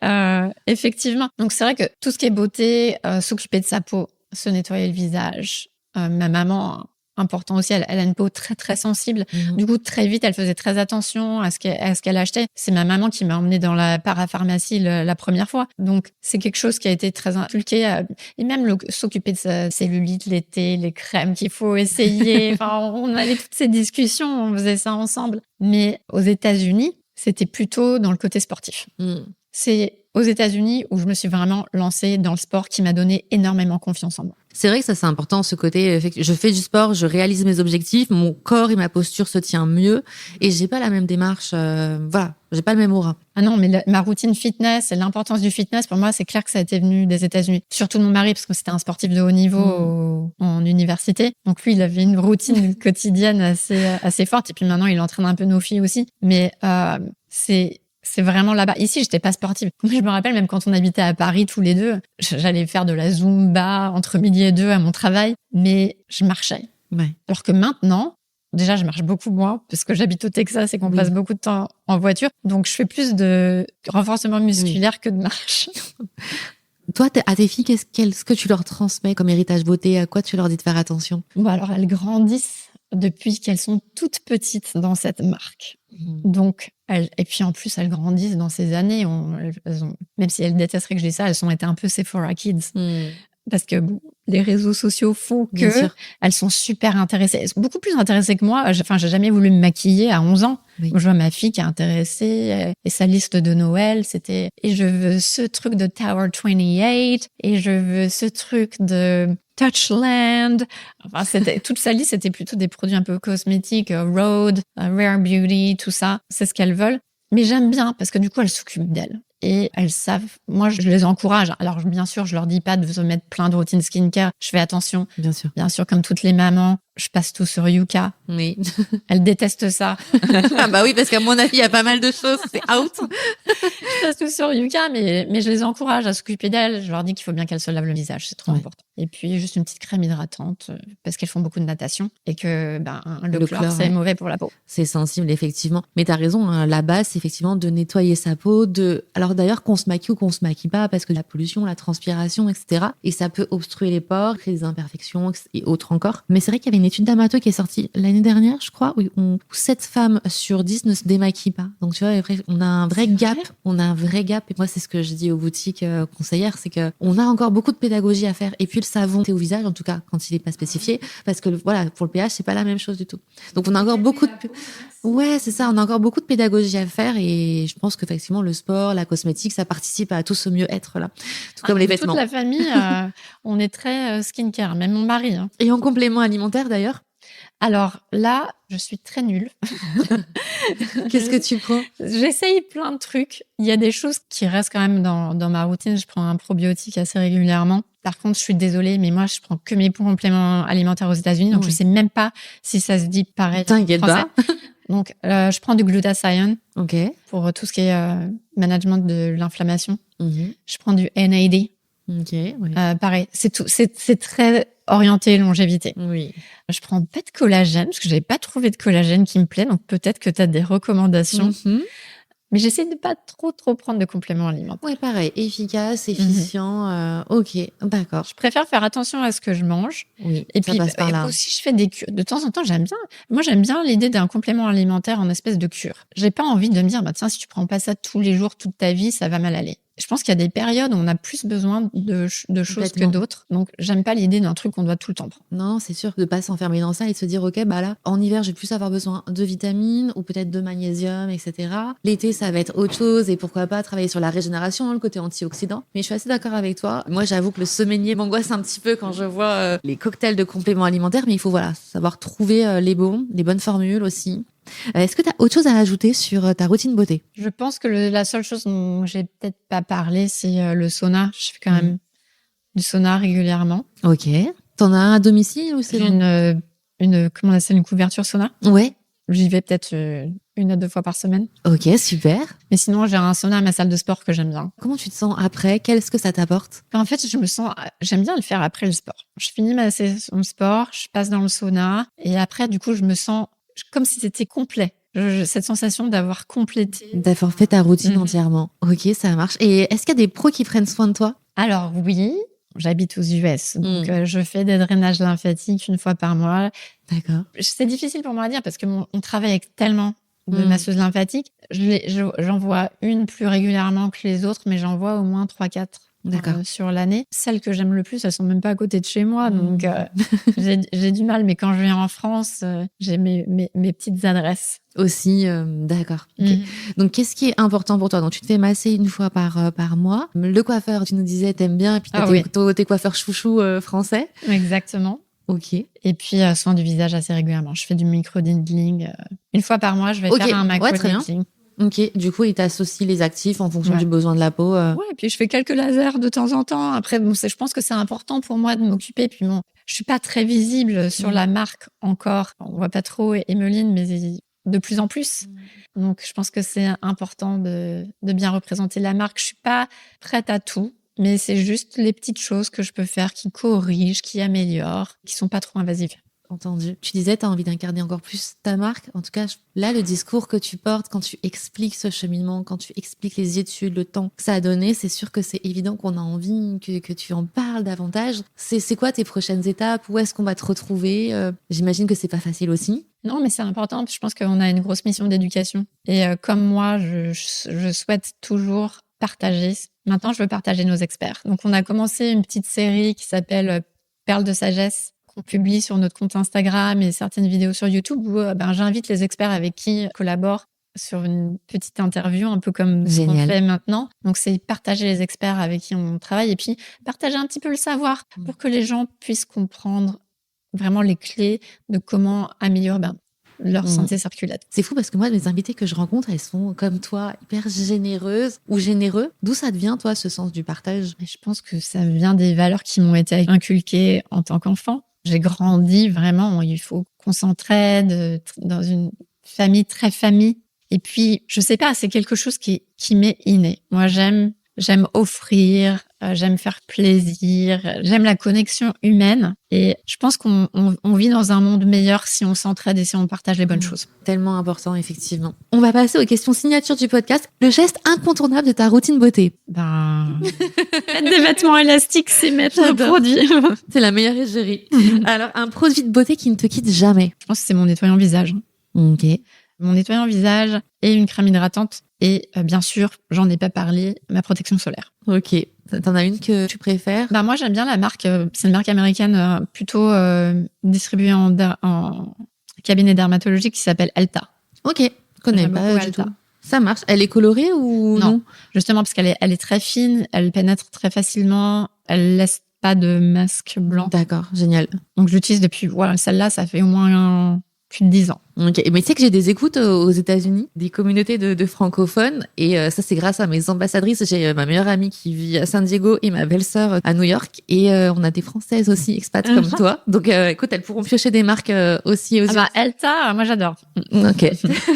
effectivement, donc c'est vrai que tout ce qui est beauté, s'occuper de sa peau, se nettoyer le visage. Ma maman... important aussi, elle a une peau très très sensible. Du coup, très vite, elle faisait très attention à ce qu'elle achetait. C'est ma maman qui m'a emmenée dans la parapharmacie la première fois. Donc, c'est quelque chose qui a été très inculqué. Et même s'occuper de sa cellulite l'été, les crèmes qu'il faut essayer. Enfin, on avait toutes ces discussions, on faisait ça ensemble. Mais aux États-Unis, c'était plutôt dans le côté sportif. C'est aux États-Unis où je me suis vraiment lancée dans le sport qui m'a donné énormément confiance en moi. C'est vrai que ça, c'est important, ce côté, je fais du sport, je réalise mes objectifs, mon corps et ma posture se tient mieux et j'ai pas la même démarche, j'ai pas le même aura. Ah non, mais ma routine fitness et l'importance du fitness, pour moi, c'est clair que ça a été venu des États-Unis. Surtout mon mari, parce que c'était un sportif de haut niveau en université. Donc lui, il avait une routine quotidienne assez forte et puis maintenant, il entraîne un peu nos filles aussi. Mais c'est vraiment là-bas. Ici, j'étais pas sportive. Je me rappelle, même quand on habitait à Paris tous les deux, j'allais faire de la Zumba entre midi et 2 à mon travail, mais je marchais. Ouais. Alors que maintenant, déjà, je marche beaucoup moins parce que j'habite au Texas et qu'on passe beaucoup de temps en voiture. Donc, je fais plus de renforcement musculaire que de marche. Toi, à tes filles, qu'est-ce que tu leur transmets comme héritage beauté? À quoi tu leur dis de faire attention? Alors, elles grandissent depuis qu'elles sont toutes petites dans cette marque. Donc, et puis en plus, elles grandissent dans ces années. Même si elles détesteraient que je dise ça, elles ont été un peu Sephora Kids. Parce que les réseaux sociaux font que elles sont super intéressées. Elles sont beaucoup plus intéressées que moi. J'ai jamais voulu me maquiller à 11 ans. Oui. Je vois ma fille qui est intéressée et sa liste de Noël, c'était « Et je veux ce truc de Tower 28 et je veux ce truc de Touchland ». Enfin, toute sa liste, c'était plutôt des produits un peu cosmétiques, Rhode, Rare Beauty, tout ça. C'est ce qu'elles veulent. Mais j'aime bien parce que du coup, elles s'occupent d'elles. Et elles savent, moi je les encourage. Alors bien sûr, je leur dis pas de se mettre plein de routines skincare. Je fais attention. Bien sûr, comme toutes les mamans, je passe tout sur Yuka. Oui. Elles détestent ça. Ah oui, parce qu'à mon avis, il y a pas mal de choses, c'est out. Je passe tout sur Yuka, mais je les encourage à s'occuper d'elles. Je leur dis qu'il faut bien qu'elles se lavent le visage, c'est trop important. Et puis juste une petite crème hydratante parce qu'elles font beaucoup de natation et que le chlore, c'est mauvais pour la peau. C'est sensible, effectivement. Mais t'as raison, hein, la base, c'est effectivement de nettoyer sa peau, alors d'ailleurs qu'on se maquille ou qu'on se maquille pas, parce que la pollution, la transpiration, etc. Et ça peut obstruer les pores, créer des imperfections et autres encore. Mais c'est vrai qu'il y avait une étude d'Amato qui est sortie l'année dernière, je crois, où 7 femmes sur 10 ne se démaquillent pas. Donc, tu vois, après, on a un vrai gap. On a un vrai gap. Et moi, c'est ce que je dis aux boutiques conseillères, c'est que on a encore beaucoup de pédagogie à faire. Et puis, le savon, c'est au visage, en tout cas, quand il n'est pas spécifié, parce que voilà, pour le pH, c'est pas la même chose du tout. Donc, on a encore beaucoup de... Ouais, c'est ça. On a encore beaucoup de pédagogie à faire et je pense qu'effectivement, le sport, la cosmétique, ça participe à tout ce mieux-être là. Tout comme les vêtements. Toute la famille, on est très skincare, même mon mari. Hein. Et en complément alimentaire d'ailleurs? Alors là, je suis très nulle. Qu'est-ce que tu prends? J'essaye plein de trucs. Il y a des choses qui restent quand même dans ma routine. Je prends un probiotique assez régulièrement. Par contre, je suis désolée, mais moi, je prends que mes compléments alimentaires aux États-Unis. Donc, je sais même pas si ça se dit pareil. T'inquiète pas. Donc, je prends du glutathione pour tout ce qui est management de l'inflammation. Je prends du NAD. Pareil, c'est tout. C'est très orienté longévité. Oui. Je prends pas de collagène parce que j'avais pas trouvé de collagène qui me plaît. Donc, peut-être que tu as des recommandations. Mais j'essaie de pas trop prendre de compléments alimentaires. Ouais, pareil. Efficace, efficient. Ok, d'accord. Je préfère faire attention à ce que je mange. Oui, et puis, passe par là. aussi, je fais des cures. De temps en temps, j'aime bien l'idée d'un complément alimentaire en espèce de cure. J'ai pas envie de me dire, tiens, si tu prends pas ça tous les jours, toute ta vie, ça va mal aller. Je pense qu'il y a des périodes où on a plus besoin de choses que d'autres. Donc, j'aime pas l'idée d'un truc qu'on doit tout le temps prendre. Non, c'est sûr, de pas s'enfermer dans ça et de se dire, ok, bah là, en hiver, je vais plus avoir besoin de vitamines ou peut-être de magnésium, etc. L'été, ça va être autre chose et pourquoi pas travailler sur la régénération, le côté antioxydant. Mais je suis assez d'accord avec toi. Moi, j'avoue que le semainier m'angoisse un petit peu quand je vois les cocktails de compléments alimentaires, mais il faut savoir trouver les bonnes formules aussi. Est-ce que tu as autre chose à ajouter sur ta routine beauté? Je pense que la seule chose dont j'ai peut-être pas parlé, c'est le sauna. Je fais quand même du sauna régulièrement. Ok. T'en as un à domicile ou c'est une couverture sauna? Ouais. J'y vais peut-être 1 à 2 fois par semaine. Ok, super. Mais sinon, j'ai un sauna à ma salle de sport que j'aime bien. Comment tu te sens après? Qu'est-ce que ça t'apporte? En fait, j'aime bien le faire après le sport. Je finis ma session de sport, je passe dans le sauna et après, du coup, je me sens comme si c'était complet. Cette sensation d'avoir complété. D'avoir fait ta routine entièrement. Ok, ça marche. Et est-ce qu'il y a des pros qui prennent soin de toi? Alors oui, j'habite aux US, donc je fais des drainages lymphatiques 1 fois par mois. D'accord. C'est difficile pour moi à dire parce que on travaille avec tellement de masseuses lymphatiques. J'en vois une plus régulièrement que les autres, mais j'en vois au moins 3-4. Sur l'année. Celles que j'aime le plus, elles sont même pas à côté de chez moi, donc j'ai du mal. Mais quand je viens en France, j'ai mes petites adresses. Aussi, d'accord. Okay. Donc, qu'est-ce qui est important pour toi? Donc, tu te fais masser 1 fois par mois. Le coiffeur, tu nous disais, t'aimes bien, et puis t'as tes coiffeurs chouchous français. Exactement. Ok. Et puis, soin du visage assez régulièrement. Je fais du micro-needling. 1 fois par mois, je vais faire un macro-needling. Ok, du coup, il t'associe les actifs en fonction du besoin de la peau. Ouais, et puis je fais quelques lasers de temps en temps. Après, je pense que c'est important pour moi de m'occuper. Puis je suis pas très visible sur la marque encore. On voit pas trop Emeline, mais de plus en plus. Donc, je pense que c'est important de bien représenter la marque. Je suis pas prête à tout, mais c'est juste les petites choses que je peux faire qui corrigent, qui améliorent, qui sont pas trop invasives. Entendu. Tu disais, tu as envie d'incarner encore plus ta marque. En tout cas, là, le discours que tu portes, quand tu expliques ce cheminement, quand tu expliques les études, le temps que ça a donné, c'est sûr que c'est évident qu'on a envie que tu en parles davantage. C'est quoi tes prochaines étapes? Où est-ce qu'on va te retrouver? J'imagine que c'est pas facile aussi. Non, mais c'est important. Je pense qu'on a une grosse mission d'éducation. Et comme moi, je souhaite toujours partager. Maintenant, je veux partager nos experts. Donc, on a commencé une petite série qui s'appelle Perles de sagesse, qu'on publie sur notre compte Instagram et certaines vidéos sur YouTube où j'invite les experts avec qui je collabore sur une petite interview, un peu comme ce qu'on fait maintenant. Donc, c'est partager les experts avec qui on travaille et puis partager un petit peu le savoir pour que les gens puissent comprendre vraiment les clés de comment améliorer leur santé circulatoire. C'est fou parce que moi, les invités que je rencontre, elles sont comme toi, hyper généreuses ou généreux. D'où ça te vient, toi, ce sens du partage? Je pense que ça vient des valeurs qui m'ont été inculquées en tant qu'enfant. J'ai grandi vraiment, il faut qu'on s'entraide dans une famille très famille. Et puis, je sais pas, c'est quelque chose qui m'est inné. Moi, j'aime offrir, j'aime faire plaisir, j'aime la connexion humaine. Et je pense qu'on vit dans un monde meilleur si on s'entraide et si on partage les bonnes choses. Tellement important, effectivement. On va passer aux questions signatures du podcast. Le geste incontournable de ta routine beauté. Mettre des vêtements élastiques, c'est mettre un produit. C'est la meilleure égérie. Alors, un produit de beauté qui ne te quitte jamais. Je pense que c'est mon nettoyant visage. Ok. Mon nettoyant visage et une crème hydratante. Et bien sûr, j'en ai pas parlé, ma protection solaire. Ok. T'en as une que tu préfères? Moi, j'aime bien la marque. C'est une marque américaine plutôt distribuée en cabinet dermatologique qui s'appelle Elta. Ok. Je connais pas du tout. Ça marche. Elle est colorée ou non? Justement, parce qu'elle est très fine, elle pénètre très facilement, elle laisse pas de masque blanc. D'accord, génial. Donc, j'utilise depuis... Voilà, celle-là, ça fait au moins plus de 10 ans. Ok, mais tu sais que j'ai des écoutes aux États-Unis, des communautés de francophones, et ça c'est grâce à mes ambassadrices. J'ai ma meilleure amie qui vit à San Diego et ma belle-sœur à New York, et on a des Françaises aussi expats comme toi. Donc écoute, elles pourront piocher des marques aussi aux Elta, moi j'adore. Ok,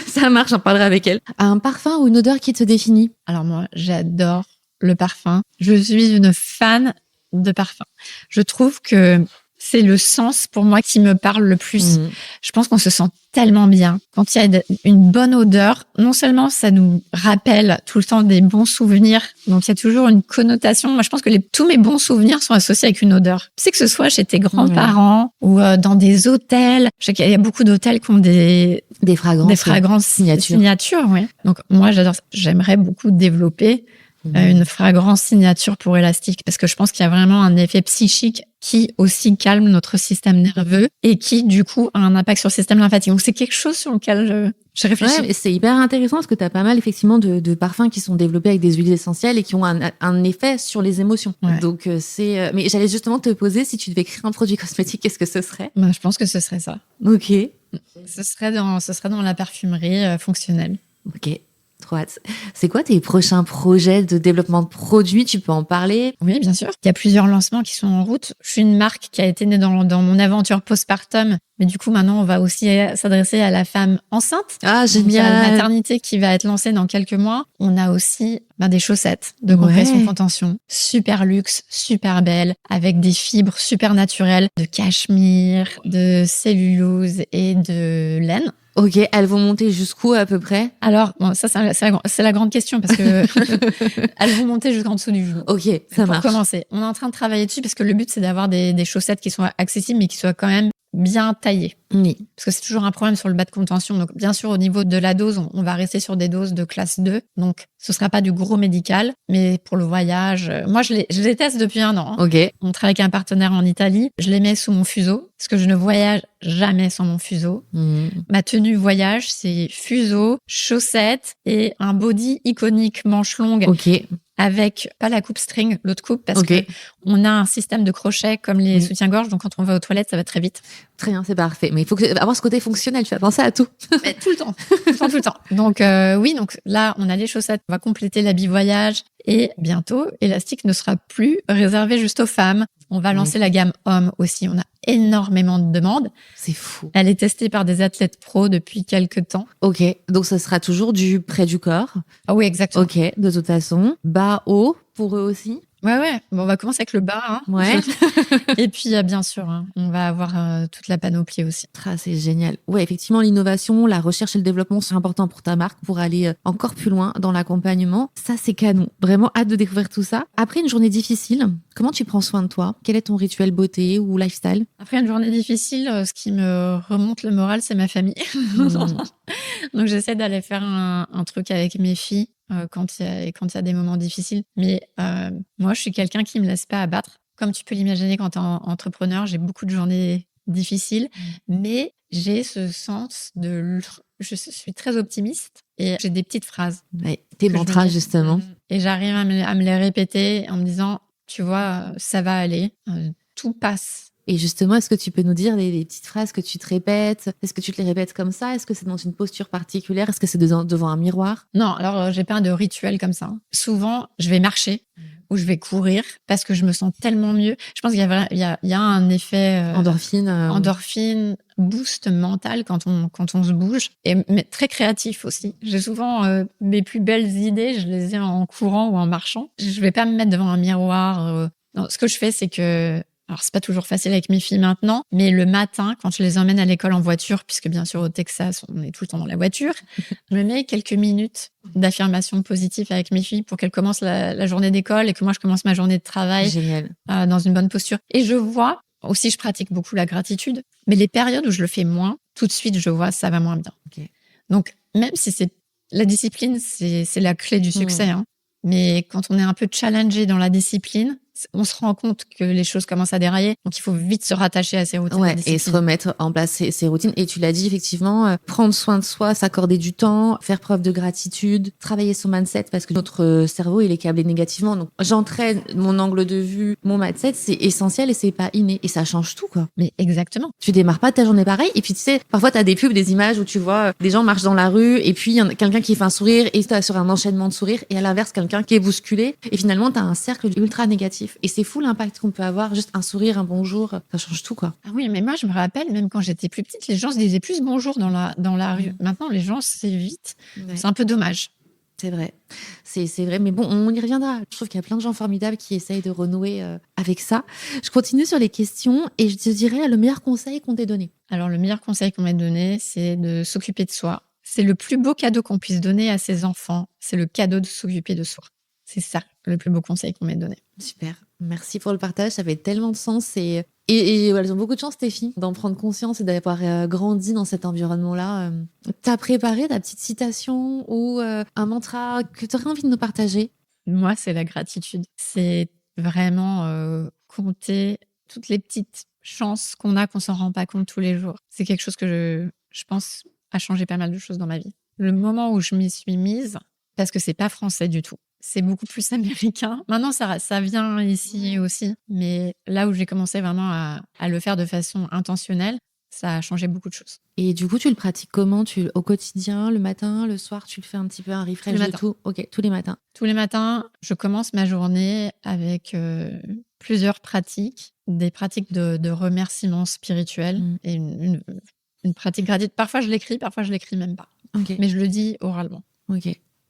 ça marche, j'en parlerai avec elle. Un parfum ou une odeur qui te définit? Alors moi, j'adore le parfum. Je suis une fan de parfum. Je trouve que c'est le sens pour moi qui me parle le plus. Je pense qu'on se sent tellement bien quand il y a une bonne odeur. Non seulement ça nous rappelle tout le temps des bons souvenirs, donc il y a toujours une connotation. Moi, je pense que tous mes bons souvenirs sont associés avec une odeur. Tu sais que ce soit chez tes grands-parents ou dans des hôtels. Je sais qu'il y a beaucoup d'hôtels qui ont des fragrances signatures. Ouais. Donc moi, j'adore ça. J'aimerais beaucoup développer une fragrance signature pour élastique parce que je pense qu'il y a vraiment un effet psychique qui aussi calme notre système nerveux et qui du coup a un impact sur le système lymphatique. Donc c'est quelque chose sur lequel je réfléchis. Ouais, c'est hyper intéressant parce que tu as pas mal effectivement de parfums qui sont développés avec des huiles essentielles et qui ont un effet sur les émotions. Ouais. Donc mais j'allais justement te poser, si tu devais créer un produit cosmétique, qu'est-ce que ce serait? Je pense que ce serait ça. Ok. Ce serait dans la parfumerie fonctionnelle. Ok. Trop hâte. C'est quoi tes prochains projets de développement de produits? Tu peux en parler? Oui, bien sûr. Il y a plusieurs lancements qui sont en route. Je suis une marque qui a été née dans mon aventure postpartum. Mais du coup, maintenant, on va aussi s'adresser à la femme enceinte. Ah, génial. Il y a la maternité qui va être lancée dans quelques mois. On a aussi des chaussettes de compression contention. Super luxe, super belles, avec des fibres super naturelles, de cachemire, de cellulose et de laine. Ok, elles vont monter jusqu'où à peu près? Alors, ça c'est la grande question parce que elles vont monter jusqu'en dessous du genou. Ok, ça marche. Pour commencer, on est en train de travailler dessus parce que le but c'est d'avoir des chaussettes qui soient accessibles mais qui soient quand même bien taillées. Oui. Parce que c'est toujours un problème sur le bas de contention. Donc, bien sûr, au niveau de la dose, on va rester sur des doses de classe 2. Donc, ce sera pas du gros médical, mais pour le voyage, moi, je les teste depuis 1 an. Ok. On travaille avec un partenaire en Italie. Je les mets sous mon fuseau parce que je ne voyage jamais sans mon fuseau. Ma tenue voyage, c'est fuseau, chaussettes et un body iconique manche longue. Ok. Avec pas la coupe string, l'autre coupe, parce que on a un système de crochet comme les soutiens-gorge, donc quand on va aux toilettes, ça va très vite. Très bien, c'est parfait. Mais il faut avoir ce côté fonctionnel, tu vas penser à tout. Mais tout le temps. Donc donc là, on a les chaussettes, on va compléter l'habit voyage et bientôt, Elastic ne sera plus réservé juste aux femmes. On va lancer la gamme homme aussi. On a énormément de demandes. C'est fou. Elle est testée par des athlètes pros depuis quelques temps. Ok, donc ça sera toujours du près du corps. Ah oui, exactement. Ok, de toute façon. Bas, haut, pour eux aussi. Ouais. Bon, on va commencer avec le bas. Hein. Ouais. Et puis, bien sûr, on va avoir toute la panoplie aussi. C'est génial. Ouais, effectivement, l'innovation, la recherche et le développement sont importants pour ta marque pour aller encore plus loin dans l'accompagnement. Ça, c'est canon. Vraiment hâte de découvrir tout ça. Après une journée difficile, comment tu prends soin de toi? Quel est ton rituel beauté ou lifestyle? Après une journée difficile, ce qui me remonte le moral, c'est ma famille. Donc, j'essaie d'aller faire un truc avec mes filles. Quand il y a des moments difficiles. Mais moi, je suis quelqu'un qui ne me laisse pas abattre. Comme tu peux l'imaginer quand tu es entrepreneur, j'ai beaucoup de journées difficiles, mais j'ai ce sens je suis très optimiste et j'ai des petites phrases. Ouais, tes mantras, justement. Et j'arrive à me les répéter en me disant, tu vois, ça va aller, tout passe. Et justement, est-ce que tu peux nous dire les petites phrases que tu te répètes? Est-ce que tu te les répètes comme ça? Est-ce que c'est dans une posture particulière? Est-ce que c'est devant un miroir? Non, alors j'ai pas de rituel comme ça. Souvent, je vais marcher ou je vais courir parce que je me sens tellement mieux. Je pense qu'il y a un effet endorphine, boost mental quand on se bouge, mais très créatif aussi. J'ai souvent mes plus belles idées, je les ai en courant ou en marchant. Je vais pas me mettre devant un miroir. Non, ce que je fais, c'est que alors, c'est pas toujours facile avec mes filles maintenant, mais le matin, quand je les emmène à l'école en voiture, puisque bien sûr au Texas, on est tout le temps dans la voiture, je me mets quelques minutes d'affirmation positive avec mes filles pour qu'elles commencent la journée d'école et que moi, je commence ma journée de travail dans une bonne posture. Et je vois, aussi, je pratique beaucoup la gratitude, mais les périodes où je le fais moins, tout de suite, je vois ça va moins bien. Okay. Donc, même si la discipline, c'est la clé du succès, hein, mais quand on est un peu challengé dans la discipline, on se rend compte que les choses commencent à dérailler. Donc, il faut vite se rattacher à ses routines. Ouais, et se remettre en place ses routines. Et tu l'as dit, effectivement, prendre soin de soi, s'accorder du temps, faire preuve de gratitude, travailler son mindset parce que notre cerveau, il est câblé négativement. Donc, j'entraîne mon angle de vue, mon mindset, c'est essentiel et c'est pas inné. Et ça change tout, quoi. Mais exactement. Tu démarres pas ta journée pareil. Et puis, tu sais, parfois, t'as des pubs, des images où tu vois des gens marchent dans la rue et puis il y a quelqu'un qui fait un sourire et t'as sur un enchaînement de sourires et à l'inverse, quelqu'un qui est bousculé. Et finalement, t'as un cercle ultra négatif. Et c'est fou l'impact qu'on peut avoir. Juste un sourire, un bonjour, ça change tout, quoi. Ah oui, mais moi, je me rappelle, même quand j'étais plus petite, les gens se disaient plus bonjour dans la rue. Maintenant, les gens s'évitent. Ouais. C'est un peu dommage. C'est vrai. C'est vrai. Mais bon, on y reviendra. Je trouve qu'il y a plein de gens formidables qui essayent de renouer avec ça. Je continue sur les questions et je te dirais le meilleur conseil qu'on t'ait donné. Alors, le meilleur conseil qu'on m'ait donné, c'est de s'occuper de soi. C'est le plus beau cadeau qu'on puisse donner à ses enfants. C'est le cadeau de s'occuper de soi. C'est ça, le plus beau conseil qu'on m'ait donné. Super. Merci pour le partage. Ça fait tellement de sens et elles ont beaucoup de chance, tes filles, d'en prendre conscience et d'avoir grandi dans cet environnement-là. T'as préparé ta petite citation ou un mantra que tu aurais envie de nous partager? Moi, c'est la gratitude. C'est vraiment compter toutes les petites chances qu'on a, qu'on s'en rend pas compte tous les jours. C'est quelque chose que je pense a changé pas mal de choses dans ma vie. Le moment où je m'y suis mise, parce que c'est pas français du tout. C'est beaucoup plus américain. Maintenant, ça vient ici aussi. Mais là où j'ai commencé vraiment à le faire de façon intentionnelle, ça a changé beaucoup de choses. Et du coup, tu le pratiques comment? Au quotidien, le matin, le soir, tu le fais un petit peu un refresh de tout? Ok, tous les matins. Tous les matins, je commence ma journée avec plusieurs pratiques. Des pratiques de remerciement spirituel et une pratique gratitude. Parfois, je l'écris même pas. Okay. Mais je le dis oralement. Ok.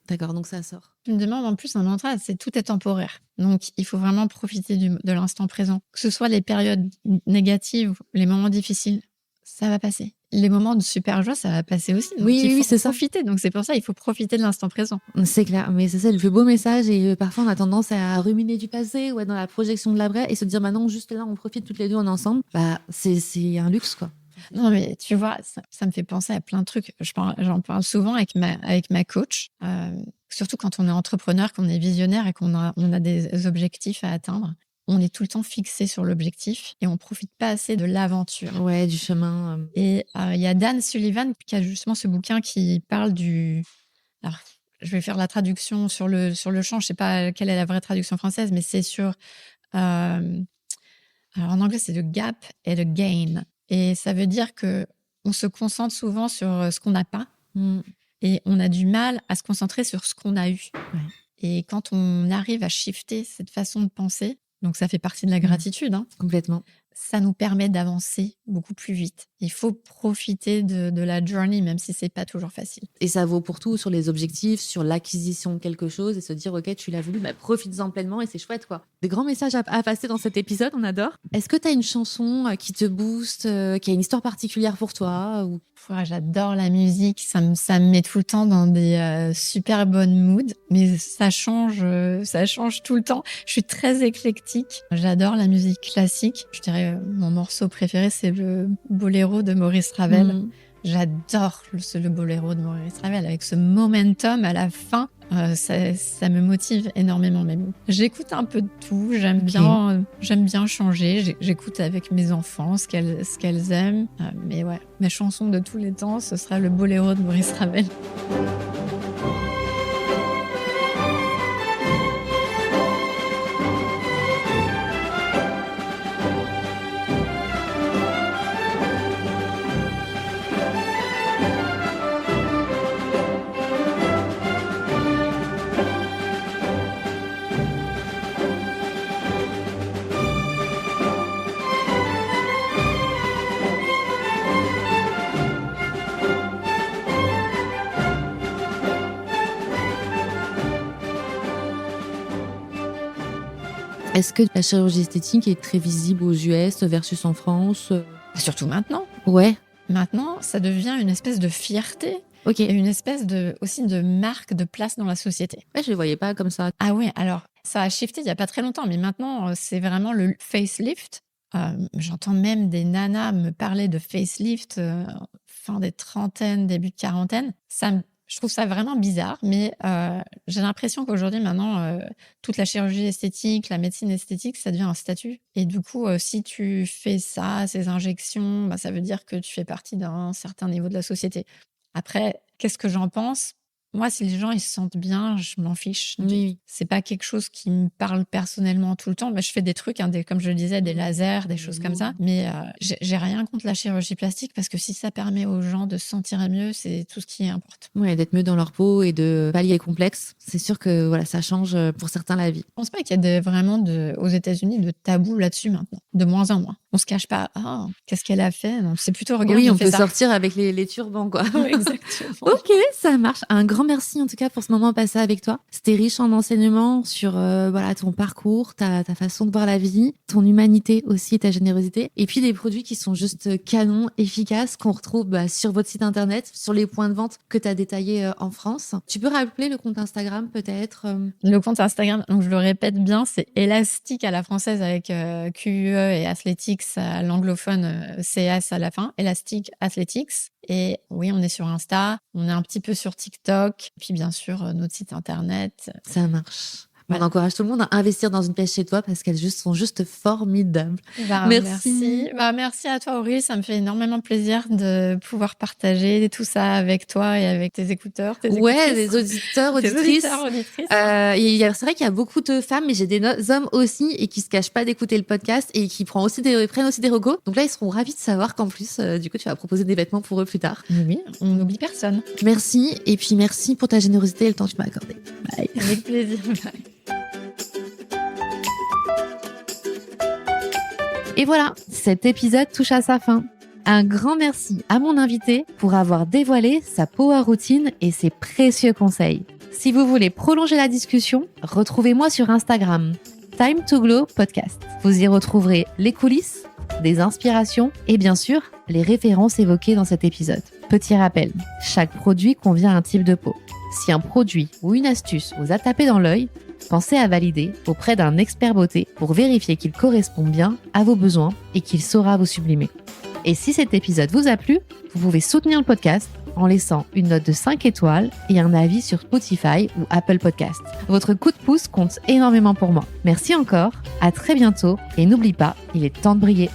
D'accord, donc ça sort. Tu me demandes en plus un mantra, c'est tout est temporaire. Donc, il faut vraiment profiter de l'instant présent. Que ce soit les périodes négatives, les moments difficiles, ça va passer. Les moments de super joie, ça va passer aussi. Donc oui, c'est profiter. Ça. Donc, c'est pour ça il faut profiter de l'instant présent. C'est clair, mais c'est ça le plus beau message. Et parfois, on a tendance à ruminer du passé ou être dans la projection de l'après et se dire, non, juste là, on profite toutes les deux ensemble. Bah, c'est un luxe, quoi. Non, mais tu vois, ça me fait penser à plein de trucs. J'en parle souvent avec ma coach, surtout quand on est entrepreneur, qu'on est visionnaire et qu'on a des objectifs à atteindre. On est tout le temps fixé sur l'objectif et on profite pas assez de l'aventure. Ouais, du chemin. Et il y a Dan Sullivan qui a justement ce bouquin qui parle du... Alors, je vais faire la traduction sur le champ. Je sais pas quelle est la vraie traduction française, mais c'est sur... alors, en anglais, c'est the gap et the gain. Et ça veut dire qu'on se concentre souvent sur ce qu'on n'a pas et on a du mal à se concentrer sur ce qu'on a eu. Ouais. Et quand on arrive à shifter cette façon de penser, donc ça fait partie de la gratitude. Hein, complètement. Ça nous permet d'avancer beaucoup plus vite. Il faut profiter de la journey, même si c'est pas toujours facile. Et ça vaut pour tout, sur les objectifs, sur l'acquisition de quelque chose et se dire, ok, tu l'as voulu, bah, profites-en pleinement et c'est chouette, quoi. Des grands messages à passer dans cet épisode, on adore. Est-ce que tu as une chanson qui te booste, qui a une histoire particulière pour toi ou... Ouais, j'adore la musique, ça me met tout le temps dans des super bonnes moods, mais ça change tout le temps. Je suis très éclectique. J'adore la musique classique. Je dirais mon morceau préféré, c'est le Boléro de Maurice Ravel. J'adore le Boléro de Maurice Ravel avec ce momentum à la fin. Ça me motive énormément même. J'écoute un peu de tout, j'aime bien changer, j'écoute avec mes enfants ce qu'elles aiment, mais ouais, mes chansons de tous les temps, ce sera le Boléro de Maurice Ravel. Est-ce que la chirurgie esthétique est très visible aux US versus en France? Surtout maintenant. Ouais. Maintenant, ça devient une espèce de fierté Ok. et une espèce aussi de marque de place dans la société. Ouais, je le voyais pas comme ça. Ah oui, alors ça a shifté il y a pas très longtemps, mais maintenant c'est vraiment le facelift. J'entends même des nanas me parler de facelift fin des trentaines, début de quarantaine. Je trouve ça vraiment bizarre, mais j'ai l'impression qu'aujourd'hui, maintenant, toute la chirurgie esthétique, la médecine esthétique, ça devient un statut. Et du coup, si tu fais ça, ces injections, bah, ça veut dire que tu fais partie d'un certain niveau de la société. Après, qu'est-ce que j'en pense? Moi, si les gens ils se sentent bien, je m'en fiche. Oui. C'est pas quelque chose qui me parle personnellement tout le temps. Mais je fais des trucs, comme je le disais, des lasers, des choses comme ça. Mais j'ai rien contre la chirurgie plastique parce que si ça permet aux gens de se sentir mieux, c'est tout ce qui importe. Ouais, d'être mieux dans leur peau et de pallier les complexes. C'est sûr que voilà, ça change pour certains la vie. Je pense pas qu'il y ait vraiment aux États-Unis de tabou là-dessus maintenant, de moins en moins. On se cache pas. Ah, qu'est-ce qu'elle a fait? Non, c'est plutôt regarde. Oui, on peut sortir avec les turbans, quoi. Oui, exactement. Ok, ça marche. Un grand merci en tout cas pour ce moment passé avec toi. C'était riche en enseignements sur voilà ton parcours, ta façon de voir la vie, ton humanité aussi, ta générosité, et puis des produits qui sont juste canons, efficaces, qu'on retrouve sur votre site internet, sur les points de vente que tu as détaillés en France. Tu peux rappeler le compte Instagram peut-être? Le compte Instagram, donc je le répète bien, c'est Élastique à la française avec QUE et Athletics à l'anglophone CS à la fin, Élastique Athletics. Et oui, on est sur Insta, on est un petit peu sur TikTok, puis bien sûr notre site internet. Ça marche. On encourage tout le monde à investir dans une pièce chez toi parce qu'elles sont juste formidables. Merci. Merci à toi, Aurélie. Ça me fait énormément plaisir de pouvoir partager tout ça avec toi et avec tes écouteurs, tes écoutrices. Des auditeurs, auditrices. C'est vrai qu'il y a beaucoup de femmes, mais j'ai des hommes aussi et qui se cachent pas d'écouter le podcast et qui prennent aussi des recos. Donc là, ils seront ravis de savoir qu'en plus, du coup, tu vas proposer des vêtements pour eux plus tard. Oui, on n'oublie personne. Merci. Et puis, merci pour ta générosité et le temps que tu m'as accordé. Bye. Avec plaisir. Bye. Et voilà, cet épisode touche à sa fin. Un grand merci à mon invité pour avoir dévoilé sa power routine et ses précieux conseils. Si vous voulez prolonger la discussion, retrouvez-moi sur Instagram, Time to Glow Podcast. Vous y retrouverez les coulisses, des inspirations et bien sûr, les références évoquées dans cet épisode. Petit rappel, chaque produit convient à un type de peau. Si un produit ou une astuce vous a tapé dans l'œil, pensez à valider auprès d'un expert beauté pour vérifier qu'il correspond bien à vos besoins et qu'il saura vous sublimer. Et si cet épisode vous a plu, vous pouvez soutenir le podcast en laissant une note de 5 étoiles et un avis sur Spotify ou Apple Podcast. Votre coup de pouce compte énormément pour moi. Merci encore, à très bientôt et n'oublie pas, il est temps de briller.